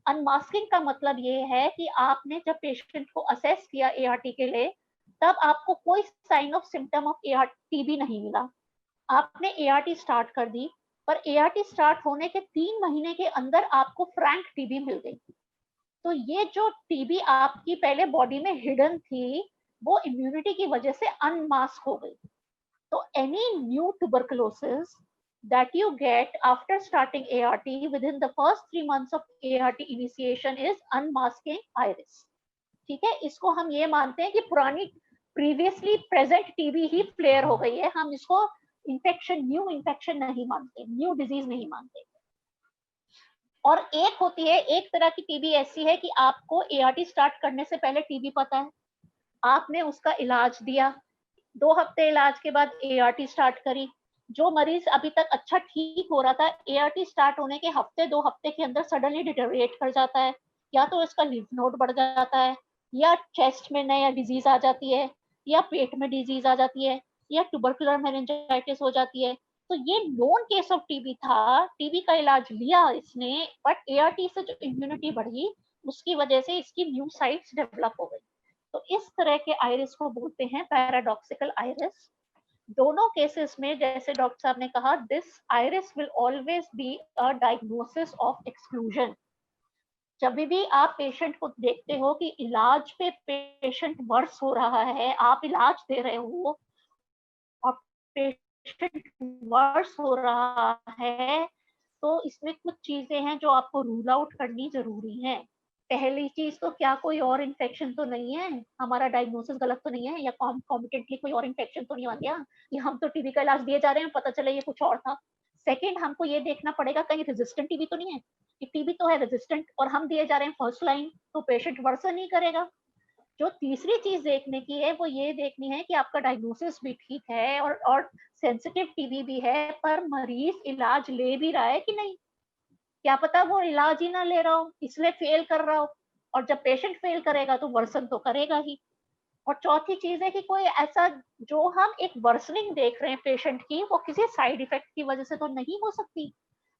अनमास्किंग का मतलब ये है कि आपने जब पेशेंट को असेस किया एआरटी के लिए, तब आपको कोई sign of symptom of TB नहीं मिला, आपने एआरटी स्टार्ट कर दी, पर एआरटी स्टार्ट होने के 3 महीने के अंदर आपको फ्रैंक टीबी मिल गई। तो ये जो टीबी आपकी पहले बॉडी में हिडन थी, वो इम्यूनिटी की वजह से अनमास्क हो गई। तो any new tuberculosis that you get after starting ART within the first 3 months of ART initiation is unmasking iris. ठीक है, इसको हम ये मानते हैं कि पुरानी प्रीवियसली प्रेजेंट टीबी ही फ्लेयर हो गई है, हम इसको इंफेक्शन, न्यू इंफेक्शन नहीं मानते, न्यू डिजीज नहीं मानते। और एक होती है, एक तरह की टीबी ऐसी है कि आपको ART स्टार्ट करने से पहले टीबी पता है, आपने उसका इलाज दिया, 2 हफ्ते इलाज के बाद ART स्टार्ट करी, जो मरीज अभी तक अच्छा ठीक हो रहा था, ART स्टार्ट होने के हफ्ते 2 हफ्ते के अंदर सडनली डिटेरियोरेट कर जाता है, या तो इसका लिम्फ नोड बढ़ जाता है, या चेस्ट में नया डिजीज आ जाती है, या पेट में डिजीज आ जाती है, या ट्यूबरकुलर मेनिंजाइटिस हो जाती है। तो ये नोन केस ऑफ टीबी था, टीबी का इलाज लिया इसने, बट ART से जो इम्यूनिटी बढ़ी उसकी वजह से इसकी न्यू साइट्स डेवलप हो गई। तो इस तरह के आयरिस को बोलते हैं पैराडॉक्सिकल आयरिस। दोनों केसेस में जैसे डॉक्टर साहब ने कहा, this iris will always be a diagnosis of exclusion. जब भी आप पेशेंट को देखते हो कि इलाज पे पेशेंट वर्स हो रहा है, आप इलाज दे रहे हो और पेशेंट वर्स हो रहा है, तो इसमें कुछ चीजें हैं जो आपको रूल आउट करनी जरूरी है। पहली चीज तो क्या कोई और इन्फेक्शन तो नहीं है, हमारा डायग्नोसिस गलत तो नहीं है, या कॉम्पिटेंटली कोई और इन्फेक्शन तो नहीं आ गया कि हम तो टीबी का इलाज दिए जा रहे हैं, पता चला ये कुछ और था। सेकंड, हमको ये देखना पड़ेगा कहीं रेजिस्टेंट टीबी तो नहीं है, कि टीबी तो है रेजिस्टेंट और हम दिए जा रहे हैं फर्स्ट लाइन, तो पेशेंट वर्सन नहीं करेगा। जो तीसरी चीज देखने की है वो ये देखनी है कि आपका डायग्नोसिस भी ठीक है और सेंसिटिव टीबी भी है, पर मरीज इलाज ले भी रहा है कि नहीं, क्या पता वो इलाज ही ना ले रहा हो इसलिए फेल कर रहा हो, और जब पेशेंट फेल करेगा तो वर्सन तो करेगा ही। और चौथी चीज है कि कोई ऐसा जो हम एक वर्सनिंग देख रहे हैं पेशेंट की, वो किसी साइड इफेक्ट की वजह से तो नहीं हो सकती।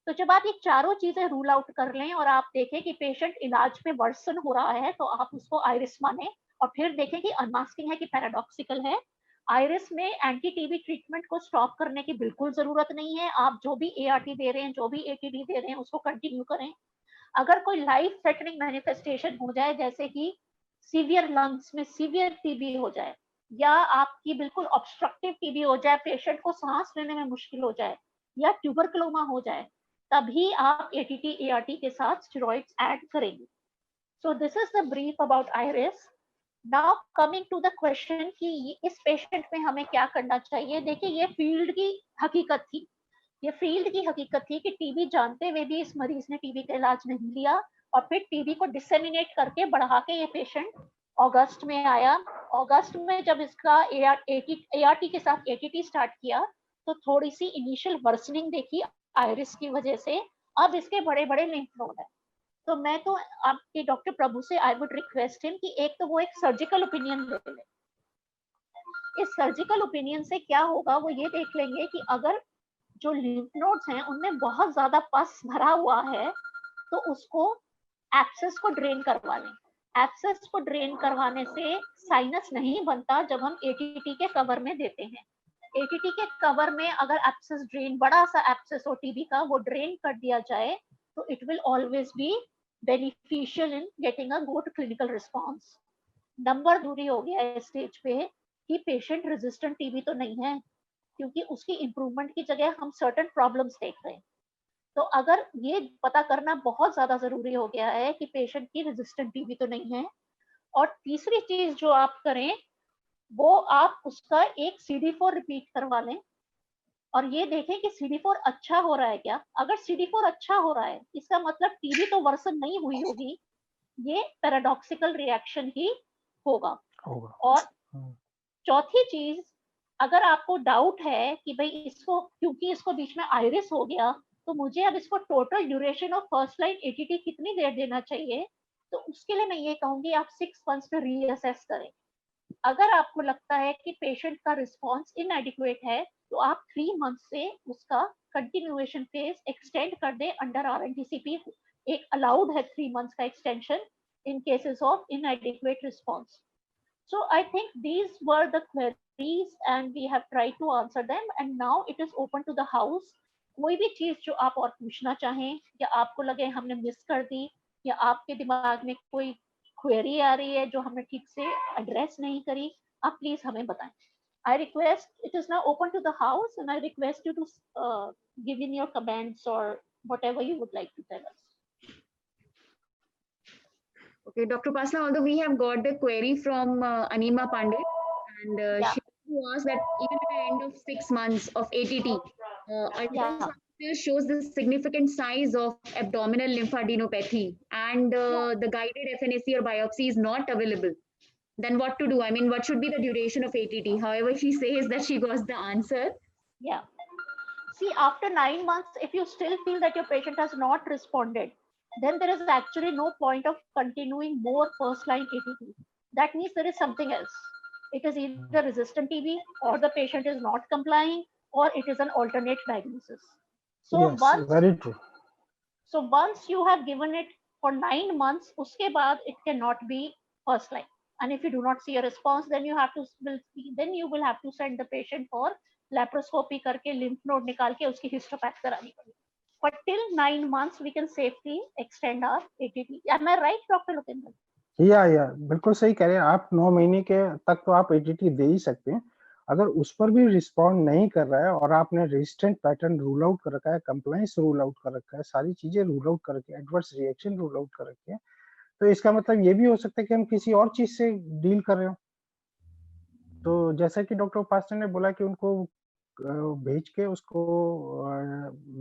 तो जब आप ये चारों चीजें रूल आउट कर लें और आप देखें कि पेशेंट इलाज में वर्सन हो रहा है, तो आप उसको आयरिस माने, और फिर देखें कि अनमास्किंग है कि पैराडॉक्सिकल है। आयरिस में एंटी टीबी ट्रीटमेंट को स्टॉप करने की बिल्कुल जरूरत नहीं है, आप जो भी ART दे रहे हैं, जो भी ATD दे रहे हैं, उसको कंटिन्यू करें। अगर कोई लाइफ थ्रेटनिंग मैनिफेस्टेशन हो जाए, जैसे कि सीवियर लंग्स में सीवियर टीबी हो जाए, या आपकी बिल्कुल ऑब्स्ट्रक्टिव टीबी हो जाए, पेशेंट को सांस लेने में मुश्किल हो जाए, या ट्यूबरकुलोमा हो जाए, तभी आप ATT ART के साथ स्टेरॉइड्स ऐड करेंगे। So this is the brief about IRIS. Now coming to the question कि इस पेशेंट में हमें क्या करना चाहिए। देखिए ये फील्ड की हकीकत थी, ये फील्ड की हकीकत थी कि टीबी जानते हुए भी इस मरीज ने टीबी का इलाज नहीं लिया और फिर टीबी को डिसेमिनेट करके बढ़ा के ये पेशेंट अगस्त में आया। अगस्त में जब इसका एआरटी के साथ एटीटी स्टार्ट किया तो थोड़ी सी इनिशियल वर्सनिंग देखी आयरिस की वजह से। अब इसके बड़े बड़े लिम्फ नोड है। तो मैं तो आपके डॉक्टर प्रभु से आई वुड रिक्वेस्ट हिम कि एक तो वो एक सर्जिकल ओपिनियन ले ले। इस सर्जिकल ओपिनियन से क्या होगा वो ये देख लेंगे कि अगर जो लिम्फ नोड्स हैं उनमें बहुत ज्यादा पस भरा हुआ है तो उसको एब्सेस को ड्रेन करवा लें। एब्सेस को ड्रेन करवाने से साइनस नहीं बनता जब हम एटीटी के कवर में देते हैं। एटीटी के कवर में अगर एब्सेस ड्रेन, बड़ा सा एब्सेस हो टीबी का, वो ड्रेन कर दिया जाए तो it will always be beneficial in getting a good clinical response. Number दूरी हो गया इस स्टेज पे कि पेशेंट रेजिस्टेंट टीबी तो नहीं है, क्योंकि उसकी इंप्रूवमेंट की जगह हम सर्टेन प्रॉब्लम्स देख रहे हैं। तो अगर ये पता करना बहुत ज्यादा जरूरी हो गया है कि पेशेंट की रेजिस्टेंट टीबी तो नहीं है। और तीसरी चीज जो आप करें वो आप उसका एक CD4 रिपीट करवा लें और ये देखें कि CD4 अच्छा हो रहा है क्या। अगर CD4 अच्छा हो रहा है इसका मतलब टीबी तो वर्सन नहीं हुई होगी, ये पैराडॉक्सिकल रिएक्शन ही होगा। और चौथी चीज, अगर आपको डाउट है कि भाई इसको, क्योंकि इसको बीच में आयरिस हो गया तो मुझे अब इसको total duration of first line ATT कितनी देर देना चाहिए, तो उसके लिए मैं ये कहूंगी आप 6 मंथ्स में रीअसेस करें। अगर आपको लगता है कि पेशेंट का रिस्पॉन्स इनएडिक्वेट है तो आप 3 मंथ से उसका कंटिन्यूएशन फेज एक्सटेंड कर दें अंडर RNTCP। एक अलाउड है 3 मंथ्स का extension in cases of इनएडिक्वेट response. So I think these were the queries and we have tried to answer them and now it is open to the house. कोई भी चीज जो आप और पूछना चाहें या आपको लगे हमने मिस कर दी या आपके दिमाग में कोई क्वेरी आ रही है जो हमने ठीक से एड्रेस नहीं करी, आप प्लीज हमें बताएं। I request, it is now open to the house and I request you to give in your comments or whatever you would like to tell us. Okay, Dr. Pasla, although we have got the query from Anima Pandey, and Yeah. she was that even at the end of 6 months of ATT, ultrasound still shows the significant size of abdominal lymphadenopathy, and the guided FNAC or biopsy is not available. Then what to do? I mean, what should be the duration of ATT? However, she says that she got the answer. Yeah. See, after 9 months, if you still feel that your patient has not responded, then there is actually no point of continuing more first line ATT. That means there is something else. It is either resistant TB or the patient is not complying or it is an alternate diagnosis. So yes, very true. So once you have given it for 9 months, uske baad it cannot be first line. And if you do not see a response, then you will have to send the patient for laparoscopy करके lymph node निकाल के उसकी histopath करानी पड़ेगी. But till 9 months we can safely extend our ATT. Am I right, Dr. Lukendra? या बिल्कुल सही कह रहे हैं आप। 9 महीने के तक तो आप एटीटी दे ही सकते हैं। अगर उस पर भी रिस्पॉन्ड नहीं कर रहा है और आपने रेजिस्टेंट पैटर्न रूल आउट कर रखा है, कंप्लायंस रूल आउट कर रखा है, सारी चीजें रूल आउट कर रखी है, एडवर्स रिएक्शन रूल आउट कर रखी है, तो इसका मतलब ये भी हो सकता है कि हम किसी और चीज से डील कर रहे हो। तो जैसा कि डॉक्टर उपासना ने बोला कि उनको भेज के उसको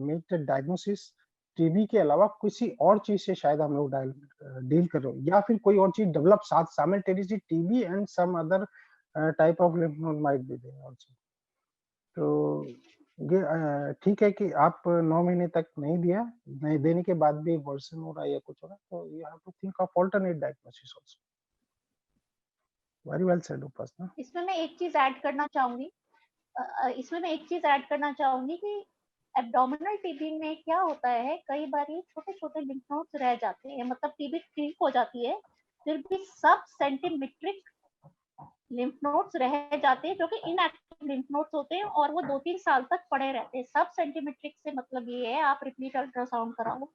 मेक द डायग्नोसिस टीबी के अलावा किसी और चीज से शायद हम लोग डील कर रहे हो, या फिर कोई और चीज डेवलप साथ simultaneously TB and some other type of lymph node might be there also. तो ये ठीक है कि आप 9 महीने तक नहीं दिया, नहीं देने के बाद भी वर्सन हो रहा है या कुछ हो रहा है, तो you have to think of alternate diagnosis also. Very well said Upasana. इसमें मैं एक चीज ऐड करना चाहूंगी कि एब्डोमिनल टीबी में क्या होता है, कई बार छोटे छोटे लिम्फ नोड्स रह जाते हैं, मतलब टीबी ठीक हो जाती है फिर भी सब सेंटीमीट्रिक लिम्फ नोड्स रह जाते हैं जो कि इनएक्टिव लिम्फ नोड्स होते हैं और वो 2-3 साल तक पड़े रहते हैं। सब सेंटीमीट्रिक से मतलब ये है आप रिपीट अल्ट्रासाउंड कराओ,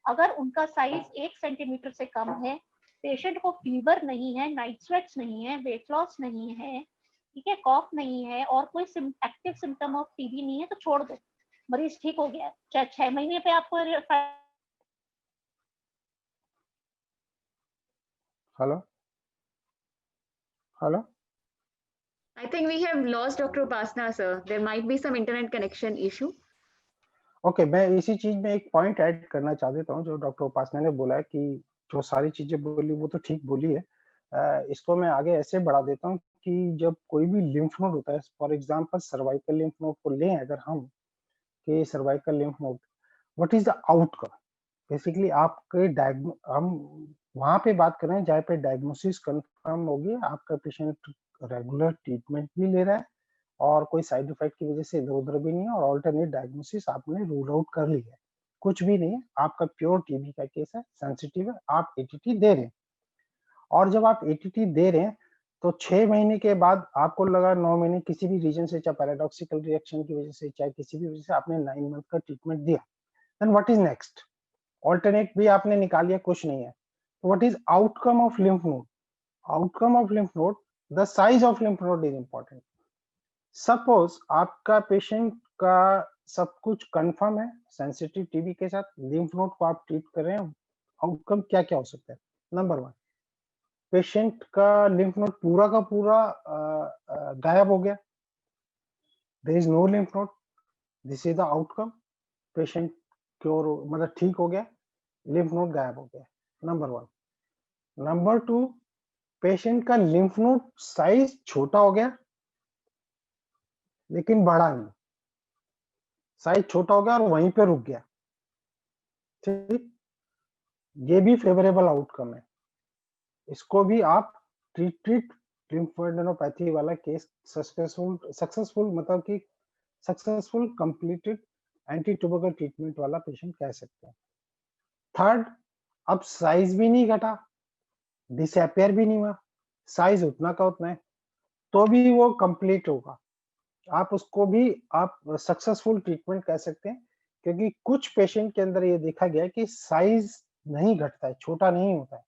अगर उनका साइज 1 सेंटीमीटर से कम है, पेशेंट को फीवर नहीं है, नाइट स्वेट्स नहीं है, वेट लॉस नहीं है, ठीक है, कॉफ नहीं है और कोई एक्टिव सिम्टम ऑफ टीबी नहीं है, तो छोड़ दो, मरीज ठीक हो गया है। चाहे 6 महीने पे आपको hello hello I think we have lost Dr. Upasana, sir. There might be some internet connection issue. Okay, मैं इसी चीज में एक पॉइंट ऐड करना चाह देता हूँ जो डॉक्टर उपासना ने बोला है कि जो सारी चीजें बोली वो तो ठीक बोली है। इसको मैं आगे ऐसे बढ़ा देता हूँ कि जब कोई भी लिम्फ नोड होता है, for example cervical lymph node को लें अगर हम, कि cervical lymph node what is the outcome, basically आपके हम वहां पे बात कर रहे हैं जहाँ पे डायग्नोसिस कंफर्म होगी, आपका पेशेंट रेगुलर ट्रीटमेंट भी ले रहा है और कोई साइड इफेक्ट की वजह से इधर उधर भी नहीं है और ऑल्टरनेट डायग्नोसिस आपने रूल आउट कर ली है, कुछ भी नहीं है, आपका प्योर टीबी का केस है, सेंसिटिव है, आप एटीटी दे रहे हैं। और जब आप एटीटी दे रहे हैं तो 6 महीने के बाद आपको लगा 9 महीने किसी भी रीजन से, चाहे पैराडॉक्सिकल रिएक्शन की वजह से, चाहे किसी भी वजह से आपने 9 मंथ का ट्रीटमेंट दिया, then what is next? Alternate भी आपने निकाल लिया, कुछ नहीं है, what is outcome of lymph node? Outcome of lymph node, the size of lymph node is important. Suppose आपका पेशेंट का सब कुछ कंफर्म है सेंसिटिव टीबी के साथ, लिम्फ नोड को आप ट्रीट कर रहे हैं, आउटकम क्या क्या हो सकता है? नंबर 1, पेशेंट का लिम्फ नोड पूरा का पूरा गायब हो गया, there is no lymph node, this is the outcome, patient cure मतलब ठीक हो गया, लिम्फ नोड गायब हो गया, नंबर 1। नंबर 2, पेशेंट का लिम्फ नोड साइज छोटा हो गया लेकिन बड़ा नहीं, साइज छोटा हो गया और वहीं पे रुक गया, ठीक, ये भी फेवरेबल आउटकम है, इसको भी आप ट्रीट लिम्फोडेनोपैथी वाला केस सक्सेसफुल मतलब कि successful completed anti tubercle treatment वाला पेशेंट कह सकते हैं। थर्ड, अब साइज भी नहीं घटा, डिसअपियर भी नहीं हुआ, साइज उतना का उतना है, तो भी वो कंप्लीट होगा, आप उसको भी आप सक्सेसफुल ट्रीटमेंट कह सकते हैं, क्योंकि कुछ पेशेंट के अंदर ये देखा गया कि साइज नहीं घटता है, छोटा नहीं होता है,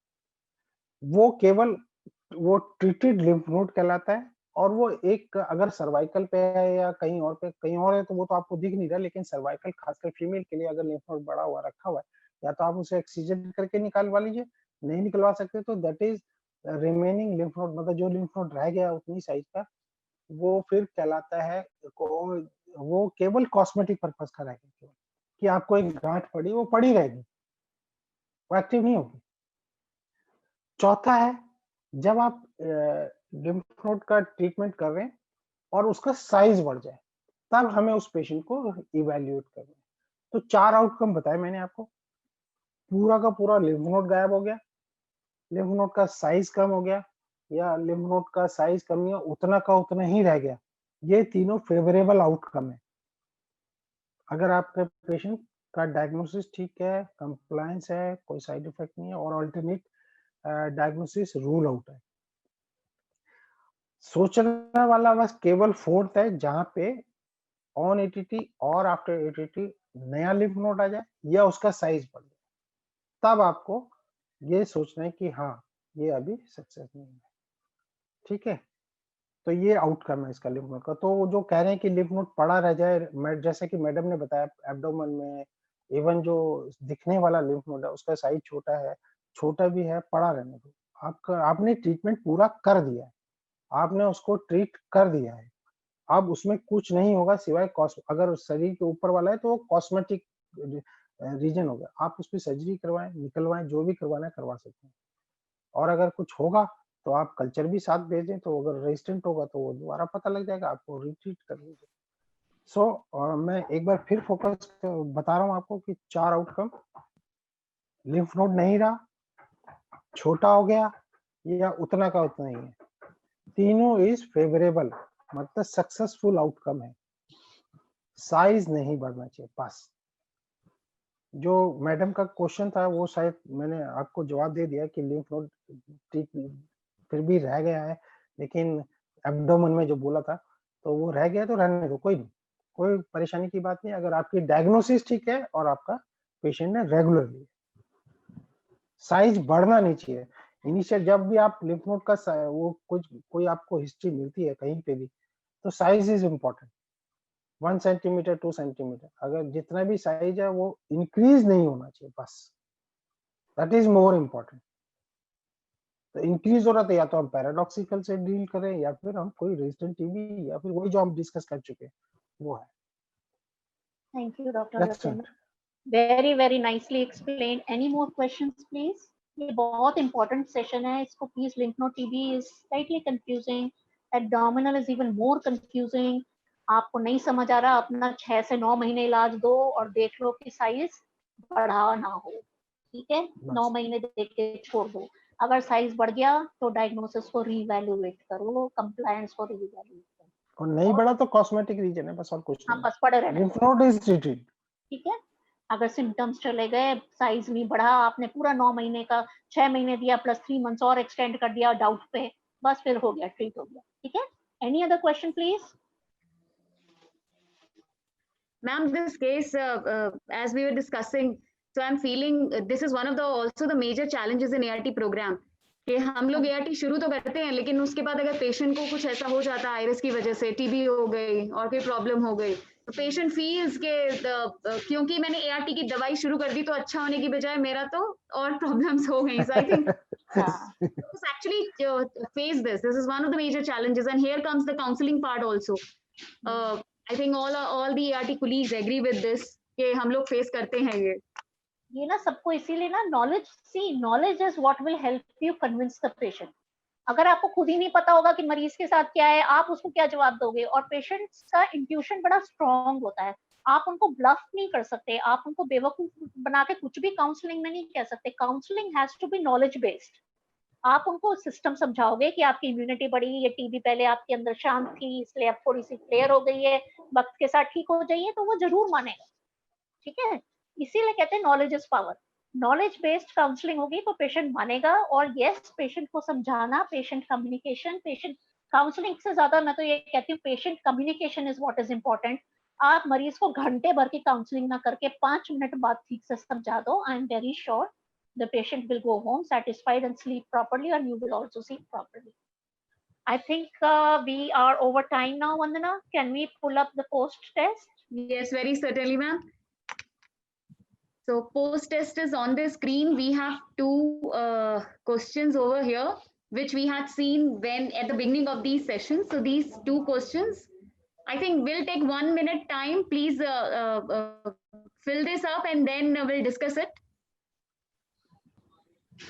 वो केवल वो ट्रीटेड लिम्फ नोड कहलाता है, और वो एक अगर सर्वाइकल पे है या कहीं और पे, कहीं और है तो वो तो आपको दिख नहीं रहा, लेकिन सर्वाइकल खासकर फीमेल के लिए अगर लिम्फ नोड बड़ा हुआ रखा हुआ है, या तो आप उसे एक्सीजन करके निकालवा लीजिए, नहीं निकलवा सकते तो that is remaining lymph node, मतलब जो लिम्फ नोड रह गया उतनी साइज का, वो फिर कहलाता है वो केवल कॉस्मेटिक पर्पस का रहेगा, केवल कि आपको एक गांठ पड़ी, वो पड़ी रहेगी, वो एक्टिव नहीं होगी। चौथा है, जब आप लिम्फ नोड का ट्रीटमेंट कर रहे हैं और उसका साइज बढ़ जाए, तब हमें उस पेशेंट को इवैल्यूएट करना है। तो 4 आउटकम बताए मैंने आपको, पूरा का पूरा लिम्फ नोड गायब हो गया, लिम्फ नोड का साइज कम हो गया, या लिम्फ नोड का साइज कम या उतना का उतना ही रह गया, ये तीनों फेवरेबल आउटकम है। अगर आपके पेशेंट का डायग्नोसिस ठीक है, कंप्लायंस है, कोई साइड इफेक्ट नहीं है और अल्टरनेट डायग्नोसिस रूल आउट है। सोचने वाला बस केवल फोर्थ है, जहां पे ऑन एटीटी और आफ्टर एटीटी नया लिम्फ नोड आ जाए या उसका साइज बढ़ जाए, तब आपको ये सोचना है कि हाँ ये अभी सक्सेस नहीं है, ठीक है। तो ये आउटकम है इसका लिम्फ नोड का। तो वो जो कह रहे हैं कि लिम्फ नोड पड़ा रह जाए, जैसे कि मैडम ने बताया एब्डोमेन में, इवन जो दिखने वाला लिम्फ नोड है उसका साइज छोटा है, छोटा भी है, पड़ा रहने दो, आपका आपने ट्रीटमेंट पूरा कर दिया है, आपने उसको ट्रीट कर दिया है, अब उसमें कुछ नहीं होगा सिवाय अगर शरीर के ऊपर वाला है तो वो कॉस्मेटिक रीजन हो गया, आप उस पर सर्जरी करवाएं, निकलवाएं, जो भी करवाना है करवा सकते हैं, और अगर कुछ होगा तो आप कल्चर भी साथ भेजें, तो अगर रेजिस्टेंट होगा तो वो दोबारा पता लग जाएगा, आपको रिट्रीट कर लीजिए। सो मैं एक बार फिर फोकस बता रहा हूँ आपको कि 4 आउटकम, लिम्फ नोड नहीं रहा, छोटा हो गया या उतना का उतना ही है, तीनों इज फेवरेबल, मतलब सक्सेसफुल आउटकम है, साइज नहीं बढ़ना चाहिए बस। जो मैडम का क्वेश्चन था वो शायद मैंने आपको जवाब दे दिया कि लिम्फ नोड ठीक फिर भी रह गया है, लेकिन एब्डोमेन में जो बोला था तो वो रह गया तो रहने दो, कोई नहीं, कोई परेशानी की बात नहीं, अगर आपकी डायग्नोसिस ठीक है और आपका पेशेंट ने रेगुलरली, साइज बढ़ना नहीं चाहिए। इनिशियल जब भी आप लिम्फ नोड का वो कोई आपको हिस्ट्री मिलती है कहीं पे भी, तो size is important, 1 centimetre 2 centimetre, अगर जितना भी साइज है वो इंक्रीज नहीं होना चाहिए बस, दैट इज मोर इम्पोर्टेंट। तो इंक्रीज हो रहा था, या तो हम पैराडॉक्सिकल से डील करें या फिर हम कोई रेजिडेंट टीबी या फिर वही जो हम डिस्कस कर चुके हैं वो है। Thank you, Dr. That's Lukender. it. Very, very nicely explained. Any more questions, please? ये बहुत important session है, इसको please lymph node TB is slightly confusing. Abdominal is even more confusing. आपको नहीं समझ आ रहा, अपना 6 से 9 महीने इलाज दो और देख लो कि साइज बढ़ा ना हो, ठीक है? 9 महीने देख के छोड़ दो। अगर साइज बढ़ गया तो डायग्नोसिस को रीवैल्यूएट करो, कंप्लायंस को रीवैल्यूएट करो। और नहीं बढ़ा तो कॉस्मेटिक रीजन है, बस और कुछ हाँ, नहीं। बस पड़े रहना। लिम्फ नोड इज ट्रीटेड, ठीक है? अगर सिम्टम्स चले गए, साइज नहीं बढ़ा, आपने पूरा 9 महीने का 6 महीने दिया प्लस 3 मंथ्स और एक्सटेंड कर दिया डाउट पे, बस फिर हो गया, ट्रीट हो गया। ठीक है? Any other question please? Ma'am, this case, as we were discussing, so I'm feeling this is one of the also the major challenges in ART program. कि हम लोग ART शुरू तो करते हैं, लेकिन उसके बाद अगर पेशेंट को कुछ ऐसा हो जाता है आयरस की वजह से, टीबी हो गई और कोई प्रॉब्लम हो गई, तो पेशेंट फील्स के क्योंकि मैंने ART की दवाई शुरू कर दी तो अच्छा होने की बजाय मेरा तो और प्रॉब्लम्स हो गई. So I think actually face this. This is one of the major challenges, and here comes the counseling part also. I think all the ART colleagues agree with this कि हम लोग फेस करते हैं ये ना सबको, इसीलिए ना knowledge is what will help you convince the patient. अगर आपको खुद ही नहीं पता होगा कि मरीज के साथ क्या है, आप उसको क्या जवाब दोगे? और पेशेंट्स का इंट्यूशन बड़ा स्ट्रांग होता है, आप उनको ब्लफ नहीं कर सकते, आप उनको बेवकूफ बना के कुछ भी काउंसलिंग में नहीं कह सकते. Counselling has to be knowledge based. आप उनको सिस्टम समझाओगे कि आपकी इम्यूनिटी बढ़ी, ये टीबी पहले आपके अंदर शांत थी, इसलिए अब थोड़ी सी क्लियर हो गई है, वक्त के साथ ठीक हो जाइए, तो वो जरूर मानेगा. ठीक है? इसीलिए कहते हैं knowledge is power. Knowledge based counselling होगी तो पेशेंट मानेगा. और यस, पेशेंट को समझाना, पेशेंट कम्युनिकेशन, पेशेंट काउंसलिंग से ज्यादा मैं तो ये कहती हूँ patient communication is what is important. आप मरीज को घंटे भर की काउंसलिंग ना करके 5 मिनट बाद ठीक से समझा दो, I am very sure the patient will go home satisfied and sleep properly, and you will also sleep properly. I think we are over time now, Vandana. Can we pull up the post test? Yes, very certainly, ma'am. So post test is on the screen. We have two questions over here, which we had seen when at the beginning of these sessions. So these two questions, I think we'll take 1 minute time. Please fill this up and then we'll discuss it.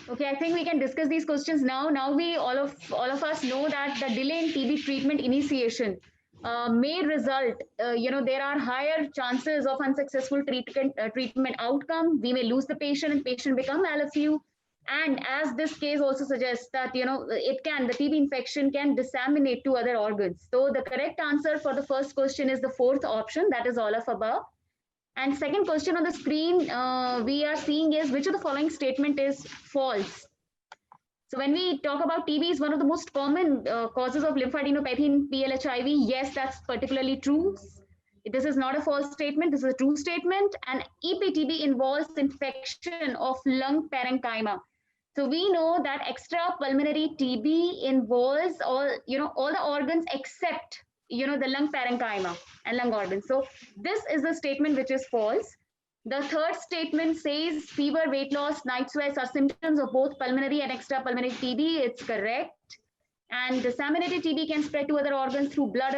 Okay, I think we can discuss these questions now. Now we all of us know that the delay in TB treatment initiation may result, there are higher chances of unsuccessful treatment outcome. We may lose the patient and patient become LFU. And as this case also suggests that, the TB infection can disseminate to other organs. So the correct answer for the first question is the fourth option, that is all of above. And second question on the screen we are seeing is, which of the following statement is false? So when we talk about TB is one of the most common causes of lymphadenopathy in PLHIV. Yes, that's particularly true. This is not a false statement. This is a true statement. And EPTB involves infection of lung parenchyma. So we know that extrapulmonary TB involves all the organs except the lung parenchyma and lung organs. So this is the statement which is false. The third statement says fever, weight loss, night sweats are symptoms of both pulmonary and extrapulmonary TB. It's correct. And disseminated TB can spread to other organs through blood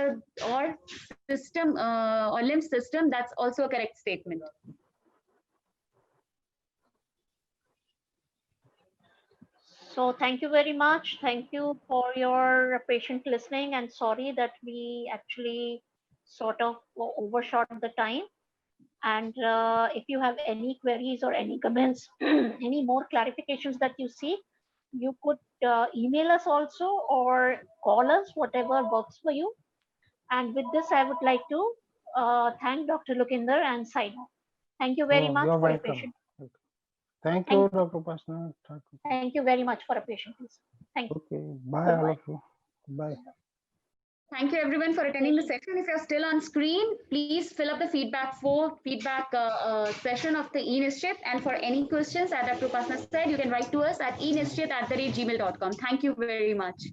or system or lymph system. That's also a correct statement. So thank you very much. Thank you for your patient listening, and sorry that we actually sort of overshot the time. And if you have any queries or any comments, any more clarifications that you see, you could email us also or call us, whatever works for you. And with this, I would like to thank Dr. Lukender and sign off. Thank you very much you're for your welcome. patience. Thank you, Dr. Upasana. Thank you very much for a patient. Thank you. Okay, bye all of you. Bye. Thank you everyone for attending the session. If you're still on screen, please fill up the feedback session of the eNischit. And for any questions, as Dr. Upasana said, you can write to us at enischit@gmail.com. Thank you very much.